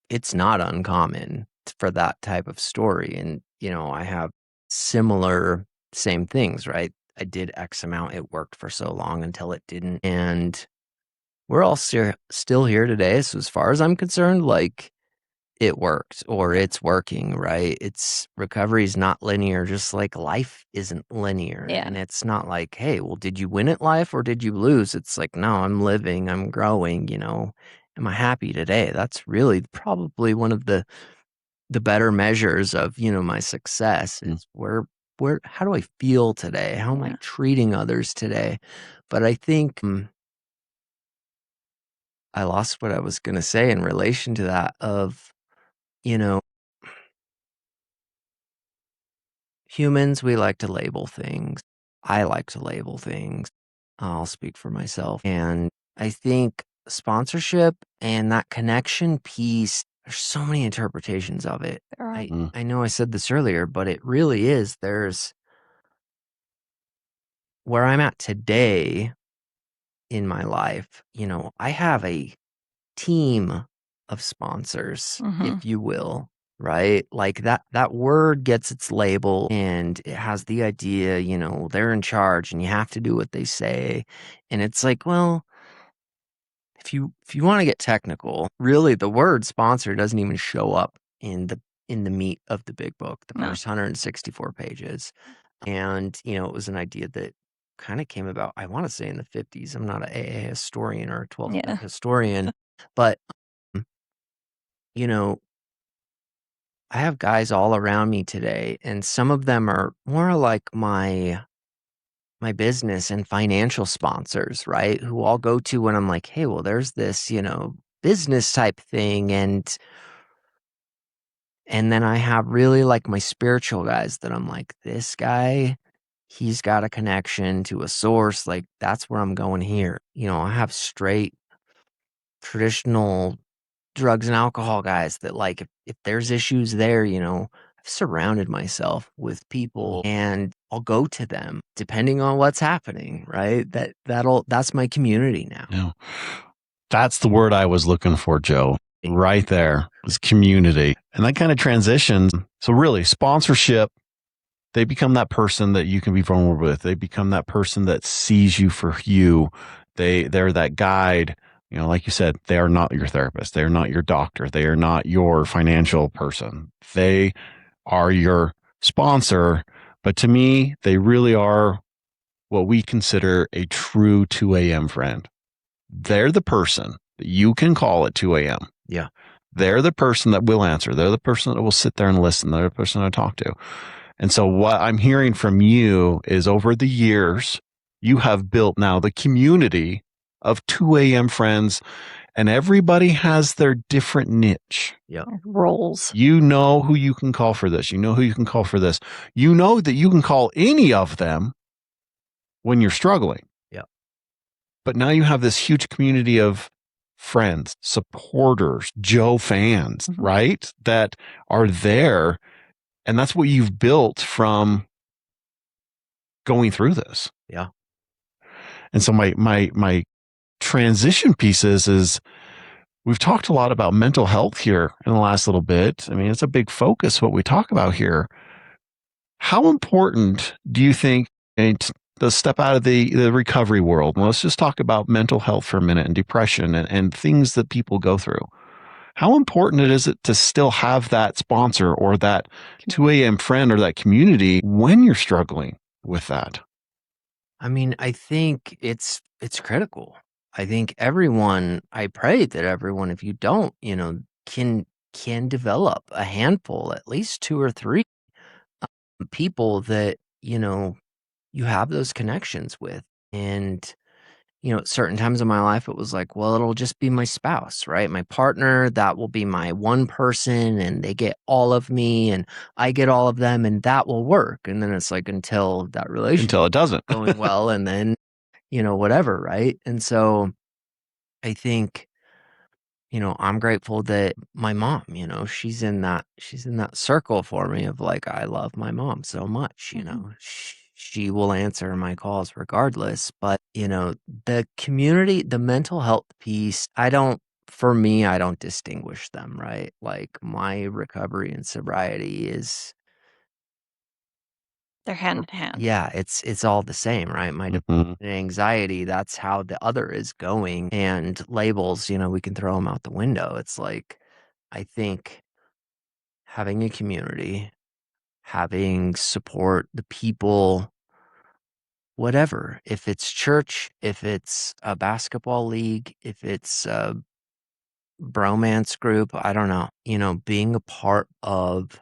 Speaker 3: uncommon for that type of story. And, I have same things, right? I did X amount. It worked for so long until it didn't. And we're all still here today. So as far as I'm concerned, like, it worked or it's working, right? Recovery is not linear, just like life isn't linear.
Speaker 2: Yeah.
Speaker 3: And it's not like, hey, well, did you win at life or did you lose? It's like, no, I'm living, I'm growing, am I happy today? That's really probably one of the better measures of, my success is how do I feel today? How am I treating others today? But I think I lost what I was going to say in relation to that of, you know, humans, we like to label things. I like to label things. I'll speak for myself. And I think sponsorship and that connection piece, there's so many interpretations of it. I know I said this earlier, but it really is. There's where I'm at today in my life, I have a team of sponsors, if you will, right? Like that word gets its label and it has the idea, they're in charge and you have to do what they say. And it's like, well, if you want to get technical, really the word sponsor doesn't even show up in the meat of the big book, the first 164 pages. And, it was an idea that kind of came about, I want to say in the 50s. I'm not an AA historian or a 12th step historian, but you know, I have guys all around me today, and some of them are more like my my business and financial sponsors, right? Who I'll go to when I'm like, hey, well, there's this, business type thing. And then I have really like my spiritual guys that I'm like, this guy, he's got a connection to a source. Like, that's where I'm going here. I have straight traditional drugs and alcohol guys that like if there's issues there, I've surrounded myself with people and I'll go to them depending on what's happening, right? That's my community now.
Speaker 1: Yeah. That's the word I was looking for, Joe. Right there is community. And that kind of transitions. So really, sponsorship, they become that person that you can be vulnerable with. They become that person that sees you for you. They're that guide. Like you said, they are not your therapist. They are not your doctor. They are not your financial person. They are your sponsor. But to me, they really are what we consider a true 2 a.m. friend. They're the person that you can call at 2 a.m.
Speaker 3: Yeah.
Speaker 1: They're the person that will answer. They're the person that will sit there and listen. They're the person I talk to. And so what I'm hearing from you is over the years, you have built now the community of 2 a.m. friends, and everybody has their different niche.
Speaker 3: Yeah.
Speaker 2: Roles.
Speaker 1: You know who you can call for this. You know who you can call for this. You know that you can call any of them when you're struggling.
Speaker 3: Yeah.
Speaker 1: But now you have this huge community of friends, supporters, Joe fans, right? That are there. And that's what you've built from going through this.
Speaker 3: Yeah.
Speaker 1: And so my transition pieces is we've talked a lot about mental health here in the last little bit. I mean, it's a big focus what we talk about here. How important do you think, and let's step out of the recovery world and let's just talk about mental health for a minute and depression and things that people go through. How important is it to still have that sponsor or that 2 a.m. friend or that community when you're struggling with that?
Speaker 3: I mean, I think it's critical. I think I pray that everyone, if you don't, can develop a handful, at least two or three people that, you have those connections with. And, at certain times in my life, it was like, well, it'll just be my spouse, right? My partner, that will be my one person and they get all of me and I get all of them and that will work. And then it's like until that relationship
Speaker 1: Until it doesn't.
Speaker 3: going well and then, whatever, right? And so I think, I'm grateful that my mom, she's in that circle for me of like, I love my mom so much, she will answer my calls regardless. But, the community, the mental health piece, for me, I don't distinguish them, right? Like my recovery and sobriety is,
Speaker 2: They're hand in hand.
Speaker 3: yeah, it's all the same, right? My depression and anxiety, that's how the other is going. And labels, we can throw them out the window. It's like, I think having a community, having support, the people, whatever, if it's church, if it's a basketball league, if it's a bromance group, I don't know, being a part of,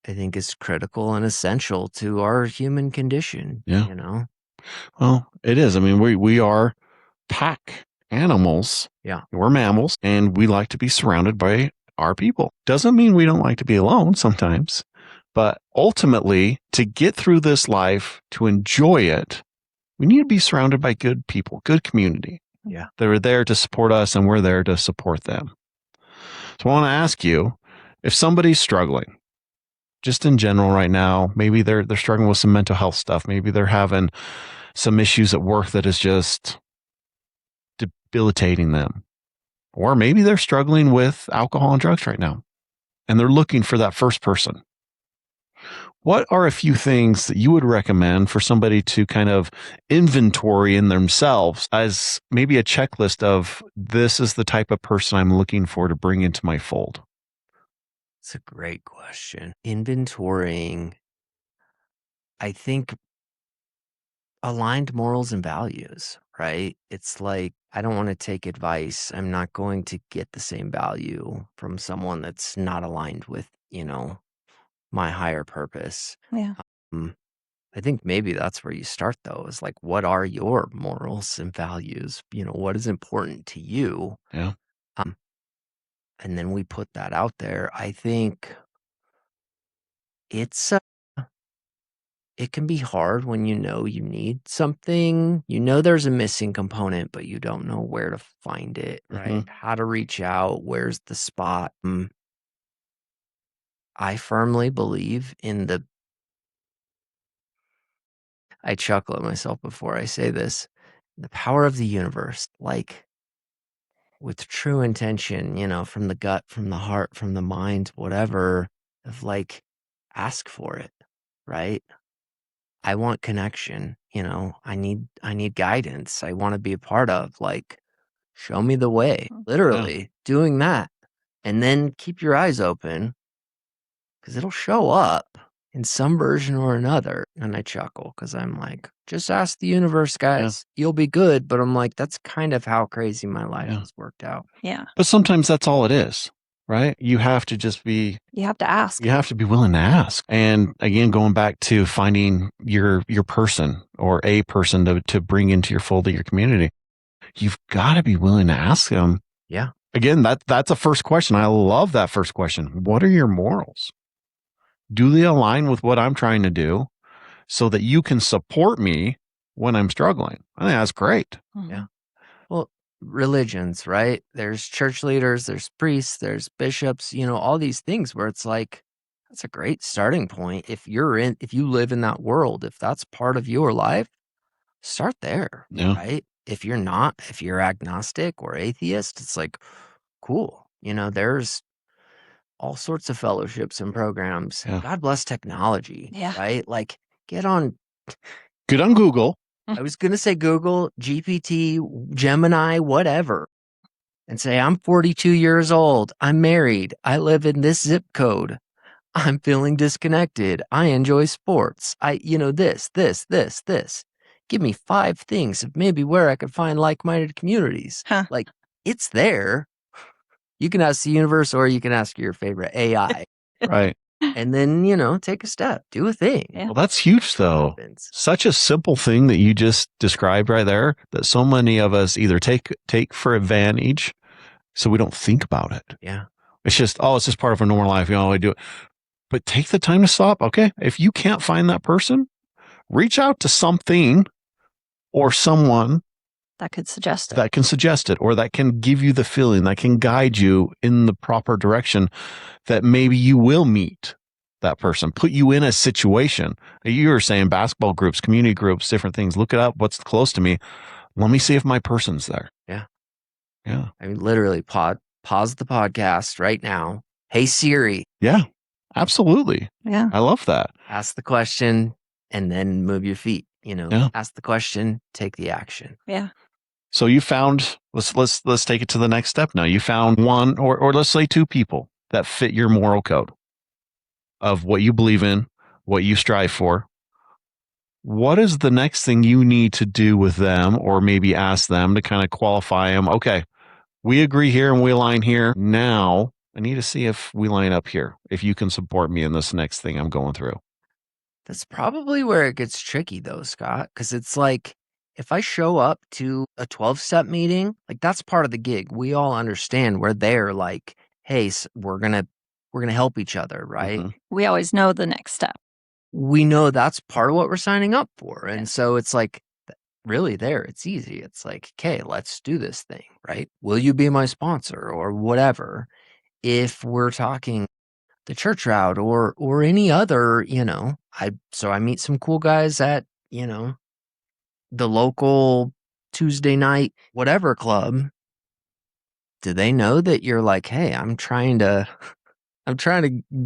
Speaker 3: I think is critical and essential to our human condition,
Speaker 1: Yeah. Well, it is. I mean, we are pack animals.
Speaker 3: Yeah.
Speaker 1: We're mammals and we like to be surrounded by our people. Doesn't mean we don't like to be alone sometimes, but ultimately to get through this life, to enjoy it, we need to be surrounded by good people, good community.
Speaker 3: Yeah.
Speaker 1: They're there to support us and we're there to support them. So I want to ask you, if somebody's struggling, just in general right now, maybe they're struggling with some mental health stuff, maybe they're having some issues at work that is just debilitating them. Or maybe they're struggling with alcohol and drugs right now and they're looking for that first person. What are a few things that you would recommend for somebody to kind of inventory in themselves as maybe a checklist of this is the type of person I'm looking for to bring into my fold?
Speaker 3: It's a great question. Inventorying, I think aligned morals and values, right? It's like, I don't want to take advice. I'm not going to get the same value from someone that's not aligned with, my higher purpose.
Speaker 2: Yeah.
Speaker 3: I I think maybe that's where you start, though, is like, what are your morals and values? What is important to you?
Speaker 1: Yeah.
Speaker 3: And then we put that out there. I think it's it can be hard when you need something. There's a missing component, but you don't know where to find it, right? How to reach out, where's the spot. I firmly believe I chuckle at myself before I say this, the power of the universe, like with true intention, from the gut, from the heart, from the mind, whatever, of like, ask for it, right? I want connection, I need guidance. I want to be a part of, like, show me the way, literally doing that. And then keep your eyes open because it'll show up in some version or another. And I chuckle because I'm like, just ask the universe, guys. You'll be good. But I'm like, that's kind of how crazy my life has worked out.
Speaker 2: Yeah.
Speaker 1: But sometimes that's all it is, right? You have to just be.
Speaker 2: You have to ask.
Speaker 1: You have to be willing to ask. And again, going back to finding your person or a person to bring into your fold of your community, you've got to be willing to ask them.
Speaker 3: Yeah.
Speaker 1: Again, that's a first question. I love that first question. What are your morals? Do they align with what I'm trying to do so that you can support me when I'm struggling? I think that's great.
Speaker 3: Yeah. Well, religions, right? There's church leaders, there's priests, there's bishops, all these things where it's like, that's a great starting point. If you live in that world, if that's part of your life, start there, right? If you're not, if you're agnostic or atheist, it's like, cool. There's all sorts of fellowships and programs.
Speaker 1: Yeah.
Speaker 3: God bless technology, right? Like, get on
Speaker 1: Google.
Speaker 3: I was going to say Google, GPT, Gemini, whatever, and say, I'm 42 years old. I'm married. I live in this zip code. I'm feeling disconnected. I enjoy sports. This. Give me 5 things of maybe where I could find like-minded communities. Like, it's there. You can ask the universe or you can ask your favorite AI.
Speaker 1: Right.
Speaker 3: And then, take a step, do a thing.
Speaker 1: Well, that's huge, though. Such a simple thing that you just described right there that so many of us either take for advantage so we don't think about it.
Speaker 3: Yeah.
Speaker 1: It's just part of our normal life. I do it. But take the time to stop. Okay. If you can't find that person, reach out to something or someone
Speaker 2: that could suggest it.
Speaker 1: That can suggest it, or that can give you the feeling, that can guide you in the proper direction that maybe you will meet that person, put you in a situation. You were saying basketball groups, community groups, different things. Look it up. What's close to me? Let me see if my person's there.
Speaker 3: Yeah.
Speaker 1: Yeah.
Speaker 3: I mean, literally pause the podcast right now. Hey, Siri.
Speaker 1: Yeah, absolutely.
Speaker 2: Yeah.
Speaker 1: I love that.
Speaker 3: Ask the question and then move your feet. Ask the question, take the action.
Speaker 2: Yeah.
Speaker 1: So you found, let's take it to the next step now. You found one or let's say 2 people that fit your moral code of what you believe in, what you strive for. What is the next thing you need to do with them, or maybe ask them to kind of qualify them? Okay, we agree here and we align here. Now I need to see if we line up here, if you can support me in this next thing I'm going through.
Speaker 3: That's probably where it gets tricky though, Scott, because it's like, if I show up to a 12-step meeting, like, that's part of the gig. We all understand we're there, like, hey, we're gonna help each other, right?
Speaker 1: Mm-hmm.
Speaker 2: We always know the next step.
Speaker 3: We know that's part of what we're signing up for. And so it's like, really there, it's easy. It's like, okay, let's do this thing, right? Will you be my sponsor or whatever? If we're talking the church route or any other, I meet some cool guys at, the local Tuesday night whatever club. Do they know that you're like, hey, I'm trying to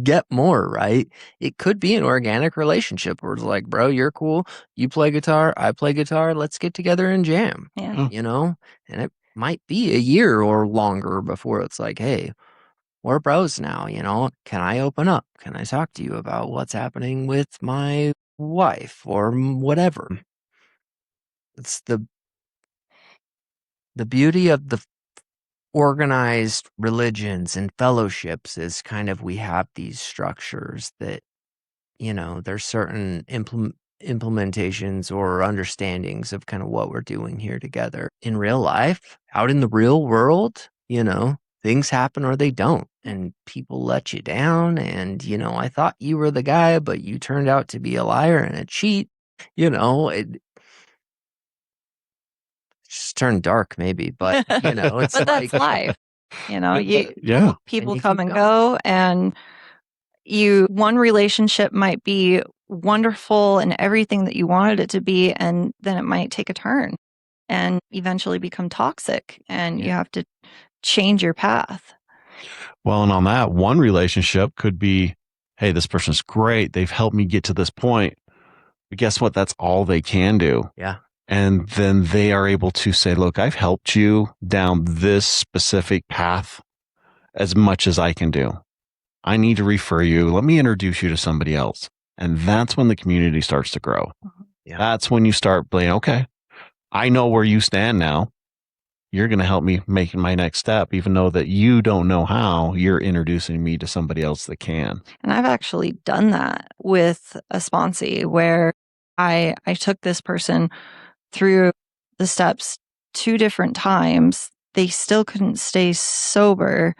Speaker 3: get more, right? It could be an organic relationship where it's like, bro, you're cool. You play guitar, I play guitar. Let's get together and jam.
Speaker 2: Yeah.
Speaker 3: And it might be a year or longer before it's like, hey, we're bros now, can I open up? Can I talk to you about what's happening with my wife or whatever? It's the beauty of the organized religions and fellowships is kind of, we have these structures that, there's certain implementations or understandings of kind of what we're doing here together. In real life, out in the real world, things happen or they don't, and people let you down. And, I thought you were the guy, but you turned out to be a liar and a cheat. It just turned dark maybe, but, it's
Speaker 2: But that's life.
Speaker 1: Yeah.
Speaker 2: People
Speaker 3: you
Speaker 2: come
Speaker 3: keep
Speaker 2: and
Speaker 3: going.
Speaker 2: go, and one relationship might be wonderful and everything that you wanted it to be, and then it might take a turn and eventually become toxic, and you have to change your path.
Speaker 1: Well, and on that, one relationship could be, hey, this person's great. They've helped me get to this point. But guess what? That's all they can do.
Speaker 3: Yeah.
Speaker 1: And then they are able to say, look, I've helped you down this specific path as much as I can do. I need to refer you. Let me introduce you to somebody else. And that's when the community starts to grow.
Speaker 3: Yeah.
Speaker 1: That's when you start playing, okay, I know where you stand now. You're going to help me make my next step, even though that you don't know how. You're introducing me to somebody else that can.
Speaker 2: And I've actually done that with a sponsee where I took this person through the steps 2 different times. They still couldn't stay sober.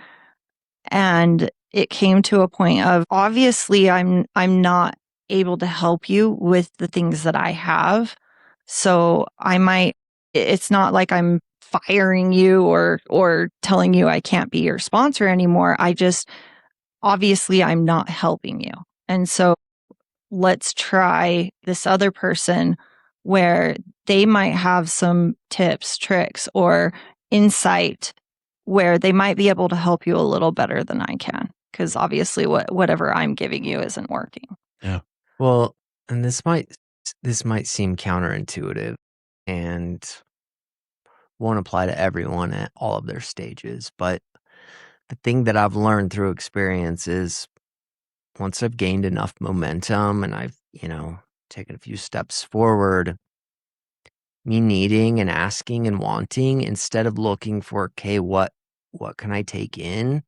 Speaker 2: And it came to a point of, obviously I'm not able to help you with the things that I have. So it's not like I'm firing you or telling you I can't be your sponsor anymore. Obviously I'm not helping you. And so let's try this other person where they might have some tips, tricks, or insight where they might be able to help you a little better than I can. Because obviously whatever I'm giving you isn't working.
Speaker 1: Yeah.
Speaker 3: Well, and this might seem counterintuitive and won't apply to everyone at all of their stages, but the thing that I've learned through experience is once I've gained enough momentum and I've, taken a few steps forward, me needing and asking and wanting instead of looking for, okay, what can I take in?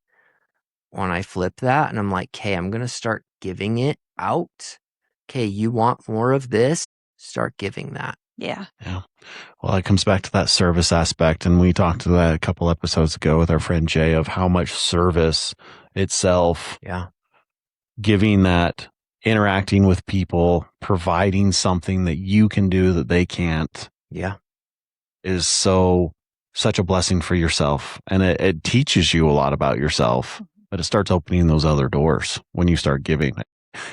Speaker 3: When I flip that and I'm like, okay, I'm going to start giving it out. Okay, you want more of this? Start giving that.
Speaker 2: Yeah.
Speaker 1: Yeah. Well, it comes back to that service aspect. And we talked to that a couple episodes ago with our friend Jay of how much service itself,
Speaker 3: Yeah.
Speaker 1: giving that, interacting with people, providing something that you can do that they can't.
Speaker 3: Yeah.
Speaker 1: Is such a blessing for yourself. And it teaches you a lot about yourself, but it starts opening those other doors when you start giving.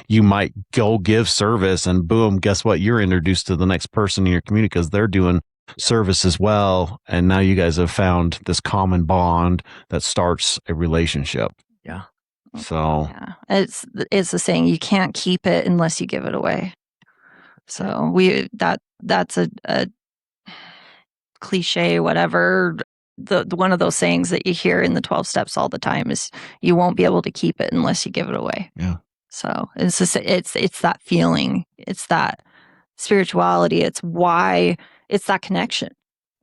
Speaker 1: You might go give service and boom, guess what? You're introduced to the next person in your community because they're doing service as well. And now you guys have found this common bond that starts a relationship.
Speaker 3: Yeah.
Speaker 1: So
Speaker 2: yeah, it's the saying, you can't keep it unless you give it away. So that's a cliche, whatever. The one of those sayings that you hear in the 12 steps all the time is you won't be able to keep it unless you give it away.
Speaker 1: Yeah.
Speaker 2: So it's that feeling, it's that spirituality, it's that connection.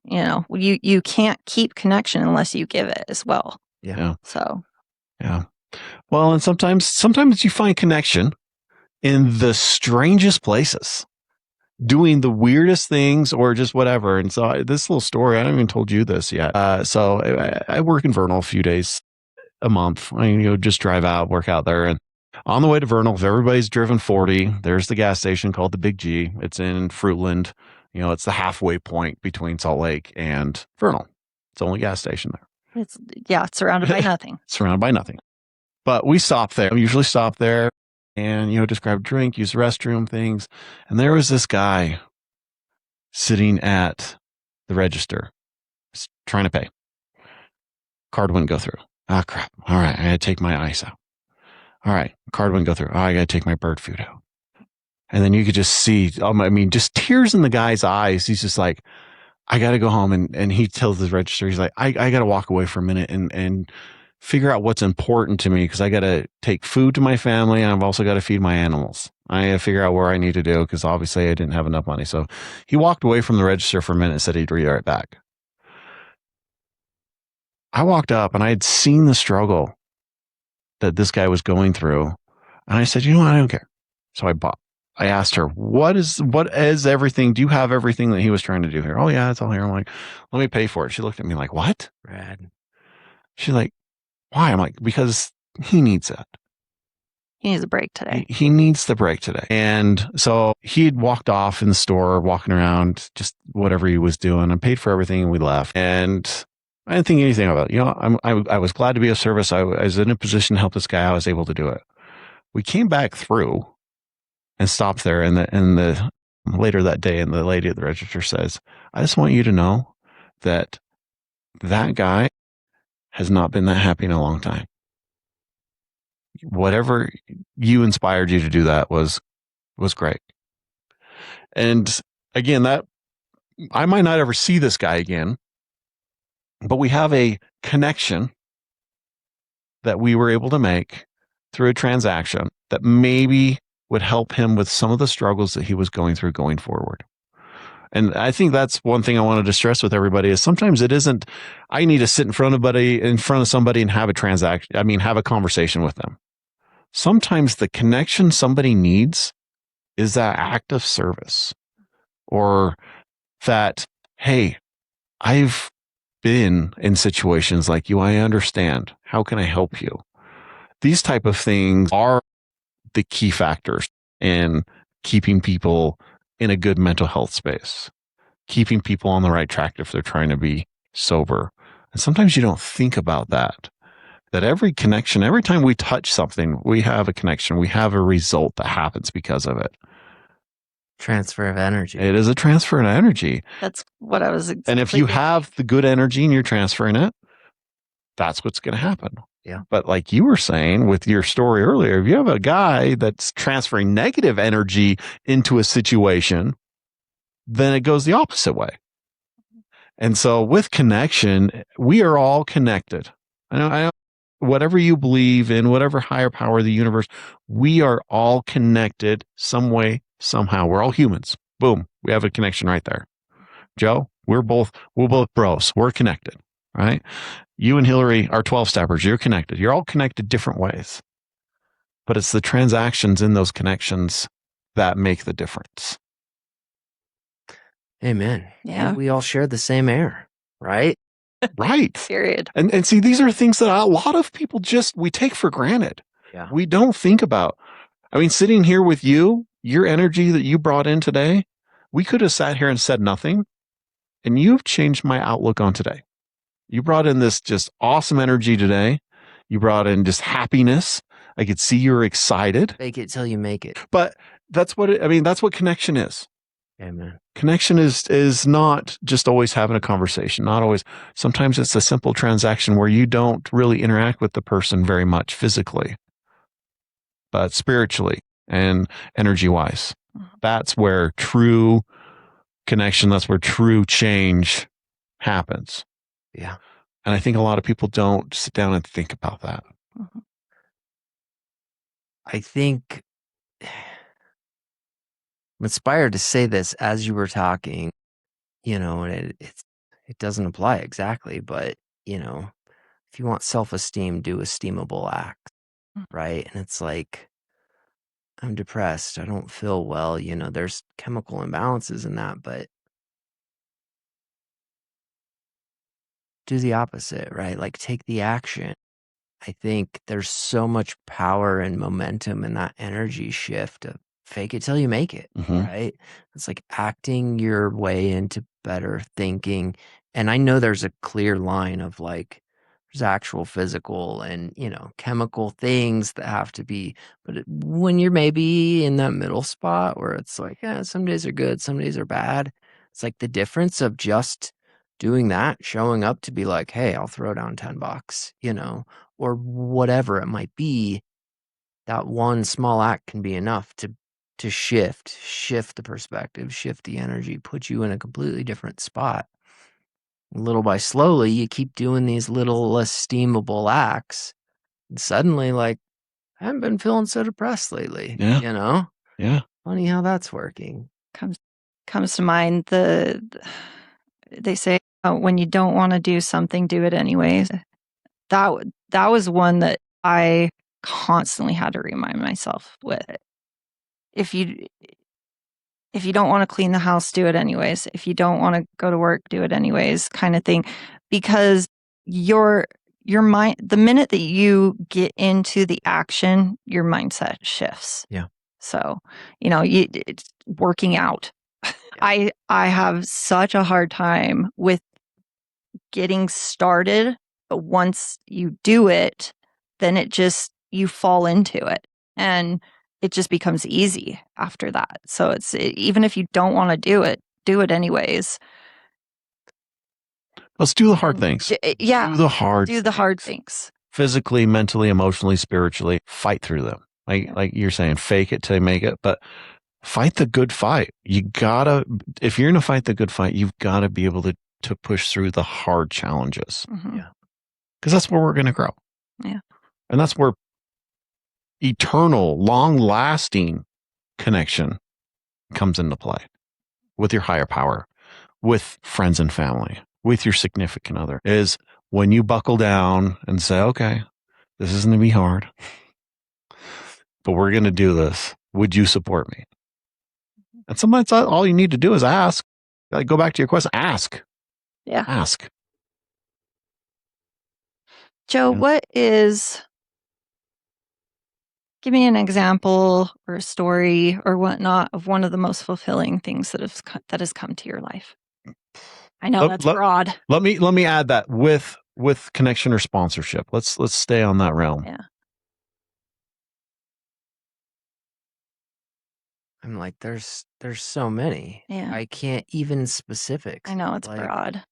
Speaker 2: You can't keep connection unless you give it as well.
Speaker 3: Yeah.
Speaker 2: So
Speaker 1: yeah. Well, and sometimes you find connection in the strangest places, doing the weirdest things or just whatever. And so this little story, I haven't even told you this yet. So I work in Vernal a few days a month. I just drive out, work out there. And on the way to Vernal, if everybody's driven 40, there's the gas station called the Big G. It's in Fruitland. It's the halfway point between Salt Lake and Vernal. It's the only gas station there.
Speaker 2: it's surrounded by nothing.
Speaker 1: Surrounded by nothing. But we stop there. We usually stop there and, just grab a drink, use the restroom, things. And there was this guy sitting at the register trying to pay. Card wouldn't go through. Ah, crap. All right. I got to take my ice out. All right. Card wouldn't go through. Oh, I got to take my bird food out. And then you could just see, just tears in the guy's eyes. He's just like, I got to go home. And he tells the register, he's like, I got to walk away for a minute and figure out what's important to me because I got to take food to my family and I've also got to feed my animals. I got to figure out where I need to do because obviously I didn't have enough money. So he walked away from the register for a minute and said he'd be right back. I walked up and I had seen the struggle that this guy was going through. And I said, you know what? I don't care. So I bought. I asked her, what is everything? Do you have everything that he was trying to do here? Oh yeah, it's all here. I'm like, let me pay for it. She looked at me like, what?
Speaker 3: Rad.
Speaker 1: She's like, why? I'm like, because he needs it.
Speaker 2: He needs a break today.
Speaker 1: He needs the break today. And so he'd walked off in the store, walking around, just whatever he was doing. I paid for everything and we left. And I didn't think anything about it. You know, I was glad to be of service. I was in a position to help this guy. I was able to do it. We came back through and stopped there. And the later that day, and the lady at the register says, I just want you to know that guy has not been that happy in a long time. Whatever you inspired you to do that was great. And again, that I might not ever see this guy again, but we have a connection that we were able to make through a transaction that maybe would help him with some of the struggles that he was going through going forward. And I think that's one thing I wanted to stress with everybody is sometimes it isn't, I need to sit in front of somebody and have a transaction. I mean, have a conversation with them. Sometimes the connection somebody needs is that act of service, or that, hey, I've been in situations like you. I understand. How can I help you? These type of things are the key factors in keeping people in a good mental health space, keeping people on the right track if they're trying to be sober. And sometimes you don't think about that every connection, every time we touch something, we have a connection. We have a result that happens because of it.
Speaker 3: Transfer of energy.
Speaker 1: It is a transfer of energy.
Speaker 2: That's what I was
Speaker 1: And if you have the good energy and you're transferring it, that's what's going to happen.
Speaker 3: Yeah.
Speaker 1: But like you were saying with your story earlier, if you have a guy that's transferring negative energy into a situation, then it goes the opposite way. And so with connection, we are all connected. I know whatever you believe in, whatever higher power of the universe, we are all connected some way, somehow. We're all humans. Boom. We have a connection right there. Joe, we're both bros. We're connected, right? You and Hillary are 12 steppers. You're connected. You're all connected different ways. But it's the transactions in those connections that make the difference.
Speaker 3: Amen.
Speaker 2: Yeah.
Speaker 3: And we all share the same air, right?
Speaker 1: Right.
Speaker 2: Period.
Speaker 1: And see, these are things that a lot of people we take for granted.
Speaker 3: Yeah.
Speaker 1: We don't think about. I mean, sitting here with you, your energy that you brought in today, we could have sat here and said nothing, and you've changed my outlook on today. You brought in this just awesome energy today. You brought in just happiness. I could see you're excited.
Speaker 3: Fake it till you make it.
Speaker 1: But that's what that's what connection is.
Speaker 3: Amen.
Speaker 1: Connection is not just always having a conversation, not always. Sometimes it's a simple transaction where you don't really interact with the person very much physically, but spiritually and energy wise. That's where true connection, that's where true change happens.
Speaker 3: Yeah.
Speaker 1: And I think a lot of people don't sit down and think about that.
Speaker 2: Mm-hmm.
Speaker 3: I think I'm inspired to say this as you were talking, and it doesn't apply exactly, but if you want self-esteem, do esteemable acts, right? And it's like, I'm depressed. I don't feel well. There's chemical imbalances in that, but do the opposite, right? Like take the action. I think there's so much power and momentum in that energy shift of fake it till you make it, right? It's like acting your way into better thinking. And I know there's a clear line of like, there's actual physical and, chemical things that have to be, but when you're maybe in that middle spot where it's like, yeah, some days are good, some days are bad. It's like the difference of just doing that, showing up to be like, hey, I'll throw down $10, or whatever it might be. That one small act can be enough to shift the perspective, shift the energy, put you in a completely different spot. Little by slowly, you keep doing these little esteemable acts, and suddenly, like, I haven't been feeling so depressed lately.
Speaker 1: Yeah. Yeah.
Speaker 3: Funny how that's working.
Speaker 2: Comes to mind they say when you don't want to do something, do it anyways. That was one that I constantly had to remind myself with. if you don't want to clean the house, do it anyways. If you don't want to go to work, do it anyways, kind of thing. Because your mind, the minute that you get into the action, your mindset shifts.
Speaker 3: Yeah.
Speaker 2: So, it's working out. I have such a hard time with getting started, but once you do it, then you fall into it, and it just becomes easy after that. So even if you don't want to do it anyways.
Speaker 1: Let's do the hard things.
Speaker 2: Yeah.
Speaker 1: Do the hard
Speaker 2: things. Physically,
Speaker 1: Physically, mentally, emotionally, spiritually, fight through them. Like you're saying, fake it till you make it, but fight the good fight. If you're going to fight the good fight, you've got to be able to push through the hard challenges.
Speaker 2: Mm-hmm.
Speaker 3: Yeah.
Speaker 1: Because that's where we're going to grow.
Speaker 2: Yeah.
Speaker 1: And that's where eternal, long lasting connection comes into play with your higher power, with friends and family, with your significant other, is when you buckle down and say, okay, this is going to be hard, but we're going to do this. Would you support me? And sometimes all you need to do is ask. Like, go back to your question. Ask.
Speaker 2: Yeah.
Speaker 1: Ask.
Speaker 2: Joe,
Speaker 1: Yeah.
Speaker 2: give me an example or a story or whatnot of one of the most fulfilling things that has come to your life. I know that's broad.
Speaker 1: Let me add that with connection or sponsorship. Let's stay on that realm.
Speaker 2: Yeah.
Speaker 3: I'm like, there's so many.
Speaker 2: Yeah.
Speaker 3: I can't even specifics.
Speaker 2: I know it's broad.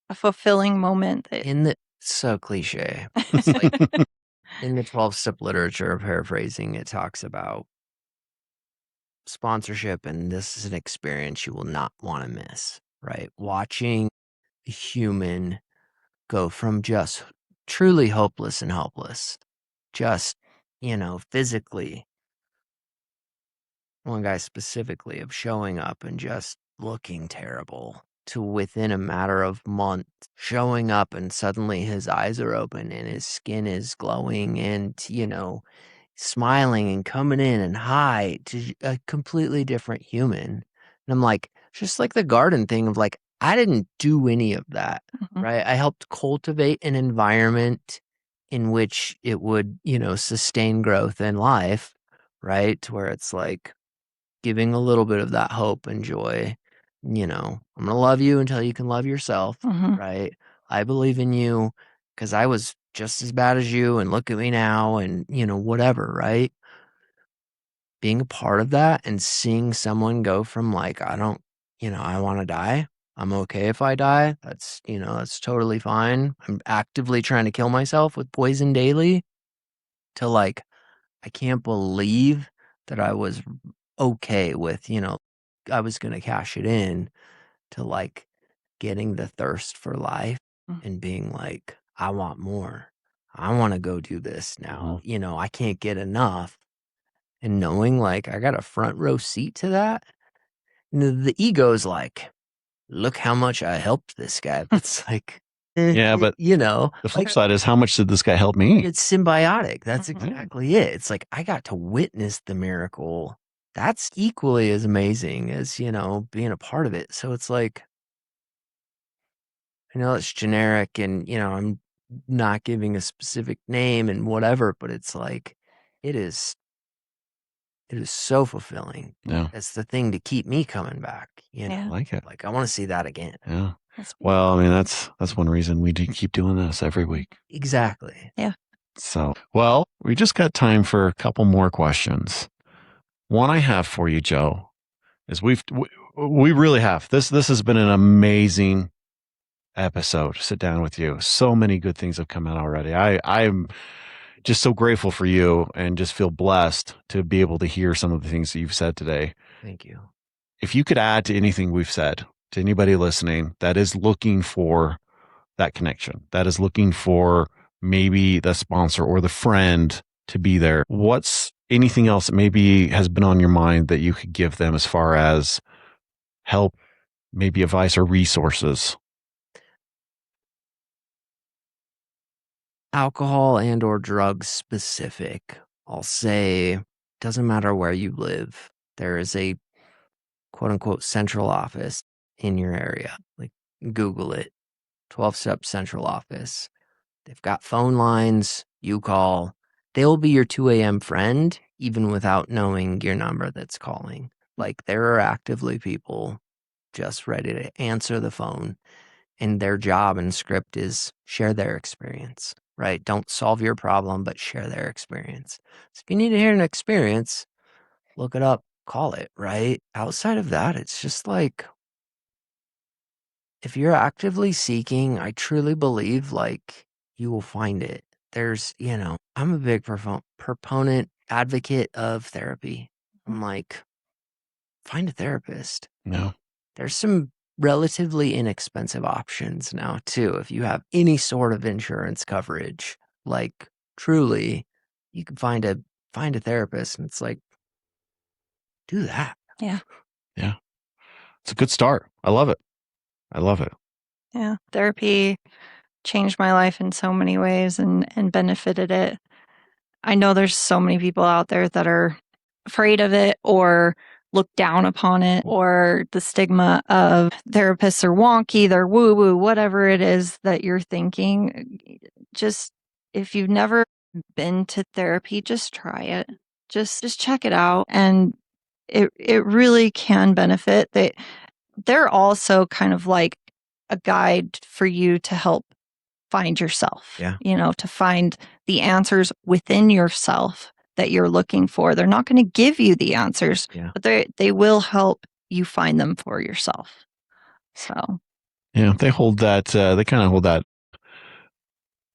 Speaker 2: A fulfilling moment
Speaker 3: so cliche. It's like in the 12-step literature, paraphrasing, it talks about sponsorship, and this is an experience you will not want to miss, right? Watching a human go from just truly hopeless and helpless, just, physically, one guy specifically, of showing up and just looking terrible, to within a matter of months showing up and suddenly his eyes are open and his skin is glowing and, smiling and coming in and hi to a completely different human. And I'm like, just like the garden thing of like, I didn't do any of that, right? I helped cultivate an environment in which it would, sustain growth in life, right? To where it's like giving a little bit of that hope and joy. I'm going to love you until you can love yourself, right? I believe in you because I was just as bad as you, and look at me now, and, whatever, right? Being a part of that and seeing someone go from like, I want to die. I'm okay if I die. That's totally fine. I'm actively trying to kill myself with poison daily, to like, I can't believe that I was okay with, I was going to cash it in, to like getting the thirst for life and being like, I want more. I want to go do this now. I can't get enough. And knowing like I got a front row seat to that. The ego's like, look how much I helped this guy. It's like,
Speaker 1: yeah, but
Speaker 3: the
Speaker 1: flip side is, how much did this guy help me?
Speaker 3: It's symbiotic. That's exactly it. It's like, I got to witness the miracle. That's equally as amazing as, being a part of it. So it's like, I know it's generic and, I'm not giving a specific name and whatever, but it's like, it is so fulfilling.
Speaker 1: Yeah.
Speaker 3: It's the thing to keep me coming back,
Speaker 1: I like it.
Speaker 3: Like, I want to see that again.
Speaker 1: Yeah. Well, I mean, that's one reason we do keep doing this every week.
Speaker 3: Exactly.
Speaker 2: Yeah.
Speaker 1: So, well, we just got time for a couple more questions. One I have for you, Joe, is we really have this has been an amazing episode to sit down with you. So many good things have come out already. I'm just so grateful for you and just feel blessed to be able to hear some of the things that you've said today.
Speaker 3: Thank you.
Speaker 1: If you could add to anything we've said, to anybody listening that is looking for that connection, that is looking for maybe the sponsor or the friend to be there, what's anything else that maybe has been on your mind that you could give them as far as help, maybe advice or resources?
Speaker 3: Alcohol and or drugs specific. I'll say doesn't matter where you live, there is a quote unquote central office in your area. Like, Google it, 12-step central office. They've got phone lines, you call. They will be your 2 a.m. friend, even without knowing your number that's calling. Like, there are actively people just ready to answer the phone, and their job and script is share their experience, right? Don't solve your problem, but share their experience. So if you need to hear an experience, look it up, call it, right? Outside of that, it's just like, if you're actively seeking, I truly believe like you will find it. There's, I'm a big proponent, advocate of therapy. I'm like, find a therapist.
Speaker 1: No.
Speaker 3: There's some relatively inexpensive options now too. If you have any sort of insurance coverage, like truly, you can find a therapist, and it's like, do that.
Speaker 2: Yeah.
Speaker 1: Yeah. It's a good start. I love it. I love it.
Speaker 2: Yeah. Therapy changed my life in so many ways and benefited it. I know there's so many people out there that are afraid of it or look down upon it, or the stigma of therapists are wonky, they're woo-woo, whatever it is that you're thinking. Just, if you've never been to therapy, just try it. Just check it out. And it really can benefit. They're also kind of like a guide for you to help find yourself.
Speaker 3: Yeah.
Speaker 2: To find the answers within yourself that you're looking for. They're not going to give you the answers,
Speaker 3: Yeah.
Speaker 2: but they will help you find them for yourself. So,
Speaker 1: Yeah, they hold that. They kind of hold that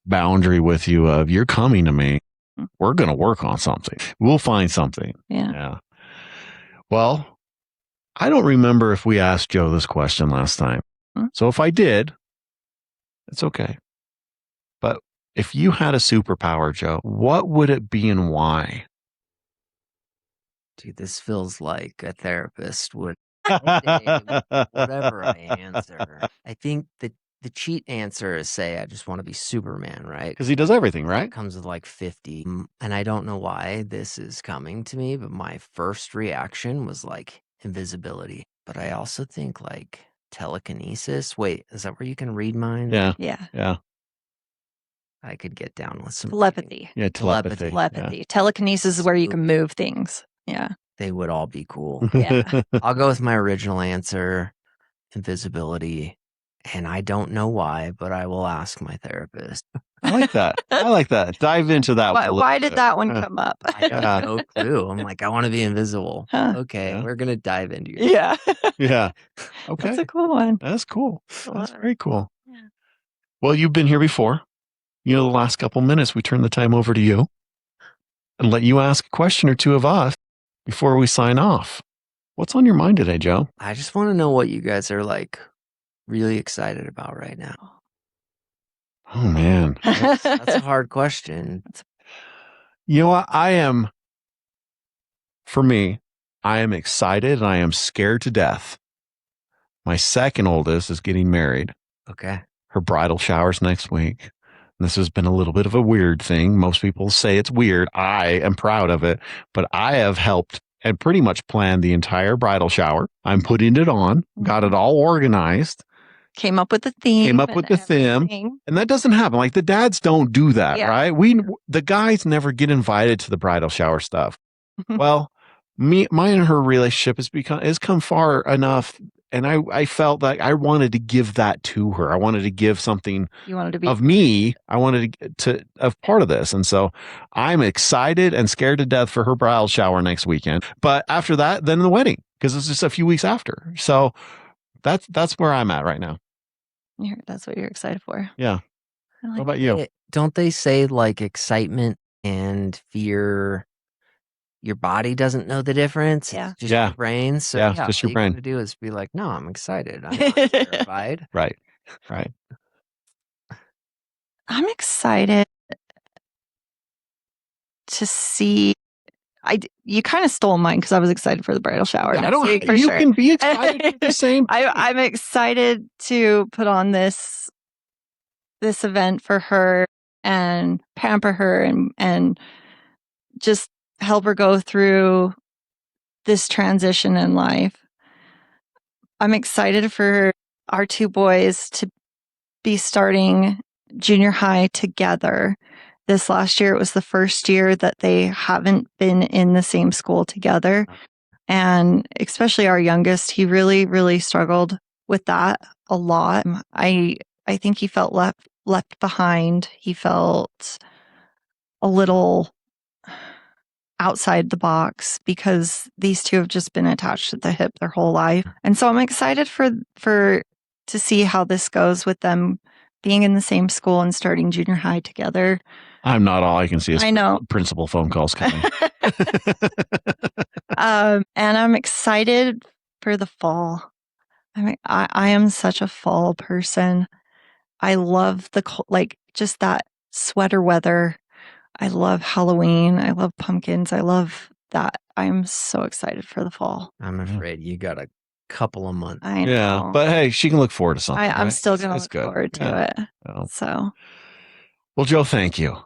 Speaker 1: boundary with you of, you're coming to me. We're going to work on something. We'll find something.
Speaker 2: yeah.
Speaker 1: Well, I don't remember if we asked Joe this question last time. So if I did, it's okay. But if you had a superpower, Joe, what would it be and why?
Speaker 3: Dude, this feels like a therapist would whatever I answer. I think the cheat answer is, say I just want to be Superman, right?
Speaker 1: Because he does everything,
Speaker 3: It
Speaker 1: right?
Speaker 3: comes with like 50. And I don't know why this is coming to me, but my first reaction was like invisibility. But I also think like telekinesis. Wait, is that where you can read minds?
Speaker 2: Yeah.
Speaker 3: I could get down with some
Speaker 2: Telepathy.
Speaker 1: Yeah, telepathy.
Speaker 2: Telepathy. Telekinesis is where you can move things. Yeah.
Speaker 3: They would all be cool.
Speaker 2: Yeah.
Speaker 3: I'll go with my original answer, invisibility. And I don't know why, but I will ask my therapist.
Speaker 1: I like that. I like that. Dive into that.
Speaker 2: Why did that one come up?
Speaker 3: I have no clue. I'm like, I want to be invisible. Okay, we're going to dive into your
Speaker 2: Yeah.
Speaker 1: Yeah. Okay.
Speaker 2: That's a cool one.
Speaker 1: That's cool. That's very cool.
Speaker 2: Yeah.
Speaker 1: Well, you've been here before. The last couple minutes, we turn the time over to you and let you ask a question or two of us before we sign off. What's on your mind today, Joe?
Speaker 3: I just want to know what you guys are like really excited about right now.
Speaker 1: Oh, man.
Speaker 3: That's a hard question.
Speaker 1: You know what? For me, I am excited and I am scared to death. My second oldest is getting married.
Speaker 3: Okay.
Speaker 1: Her bridal shower's next week. This has been a little bit of a weird thing. Most people say it's weird. I am proud of it, but I have helped and pretty much planned the entire bridal shower. I'm putting it on, got it all organized.
Speaker 2: Came up with the theme.
Speaker 1: And that doesn't happen. Like, the dads don't do that, right? The guys never get invited to the bridal shower stuff. Well, mine and her relationship has come far enough. And I felt like I wanted to give that to her. I wanted to give something of me. I wanted to of part of this. And so I'm excited and scared to death for her bridal shower next weekend. But after that, then the wedding, because it's just a few weeks after. So that's where I'm at right now.
Speaker 2: That's what you're excited for.
Speaker 1: Yeah. What about you?
Speaker 3: Don't they say like excitement and fear, your body doesn't know the difference?
Speaker 2: Yeah.
Speaker 3: It's just your brain. So
Speaker 1: just your
Speaker 3: all
Speaker 1: brain.
Speaker 3: you gotta do is be like, no, I'm excited. I'm not terrified.
Speaker 1: Right.
Speaker 2: I'm excited to see. You kind of stole mine because I was excited for the bridal shower.
Speaker 1: You can be excited for the same.
Speaker 2: I'm excited to put on this event for her and pamper her and just help her go through this transition in life. I'm excited for our two boys to be starting junior high together. This last year, it was the first year that they haven't been in the same school together. And especially our youngest, he really, really struggled with that a lot. I think he felt left behind. He felt a little outside the box because these two have just been attached at the hip their whole life. And so I'm excited for to see how this goes with them being in the same school and starting junior high together.
Speaker 1: I'm not. All I can see is
Speaker 2: I know.
Speaker 1: principal phone calls coming.
Speaker 2: And I'm excited for the fall. I mean, I am such a fall person. I love just that sweater weather. I love Halloween. I love pumpkins. I love that. I'm so excited for the fall.
Speaker 3: I'm afraid you got a couple of months.
Speaker 2: I know.
Speaker 1: Yeah, but hey, she can look forward to something.
Speaker 2: I'm
Speaker 1: right?
Speaker 2: still going to
Speaker 1: It's
Speaker 2: look
Speaker 1: good.
Speaker 2: forward to
Speaker 1: Yeah.
Speaker 2: it.
Speaker 1: Oh.
Speaker 2: So,
Speaker 1: Well, Joe, thank you.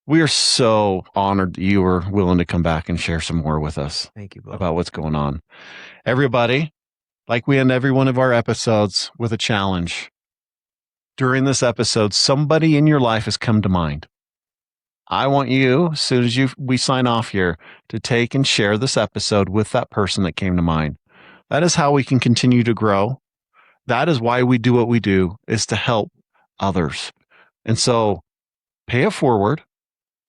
Speaker 1: We are so honored that you were willing to come back and share some more with us
Speaker 3: Thank you both.
Speaker 1: about what's going on. Everybody, like we end every one of our episodes with a challenge. During this episode, somebody in your life has come to mind. I want you, as soon as we sign off here, to take and share this episode with that person that came to mind. That is how we can continue to grow. That is why we do what we do, is to help others. And so pay it forward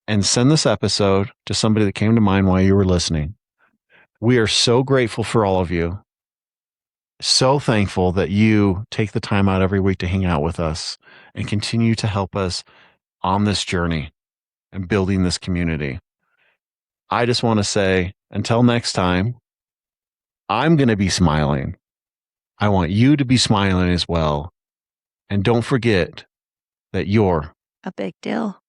Speaker 1: and send this episode to somebody that came to mind while you were listening. We are so grateful for all of you. So thankful that you take the time out every week to hang out with us and continue to help us on this journey and building this community. I just want to say, until next time, I'm going to be smiling. I want you to be smiling as well. And don't forget that you're
Speaker 2: a big deal.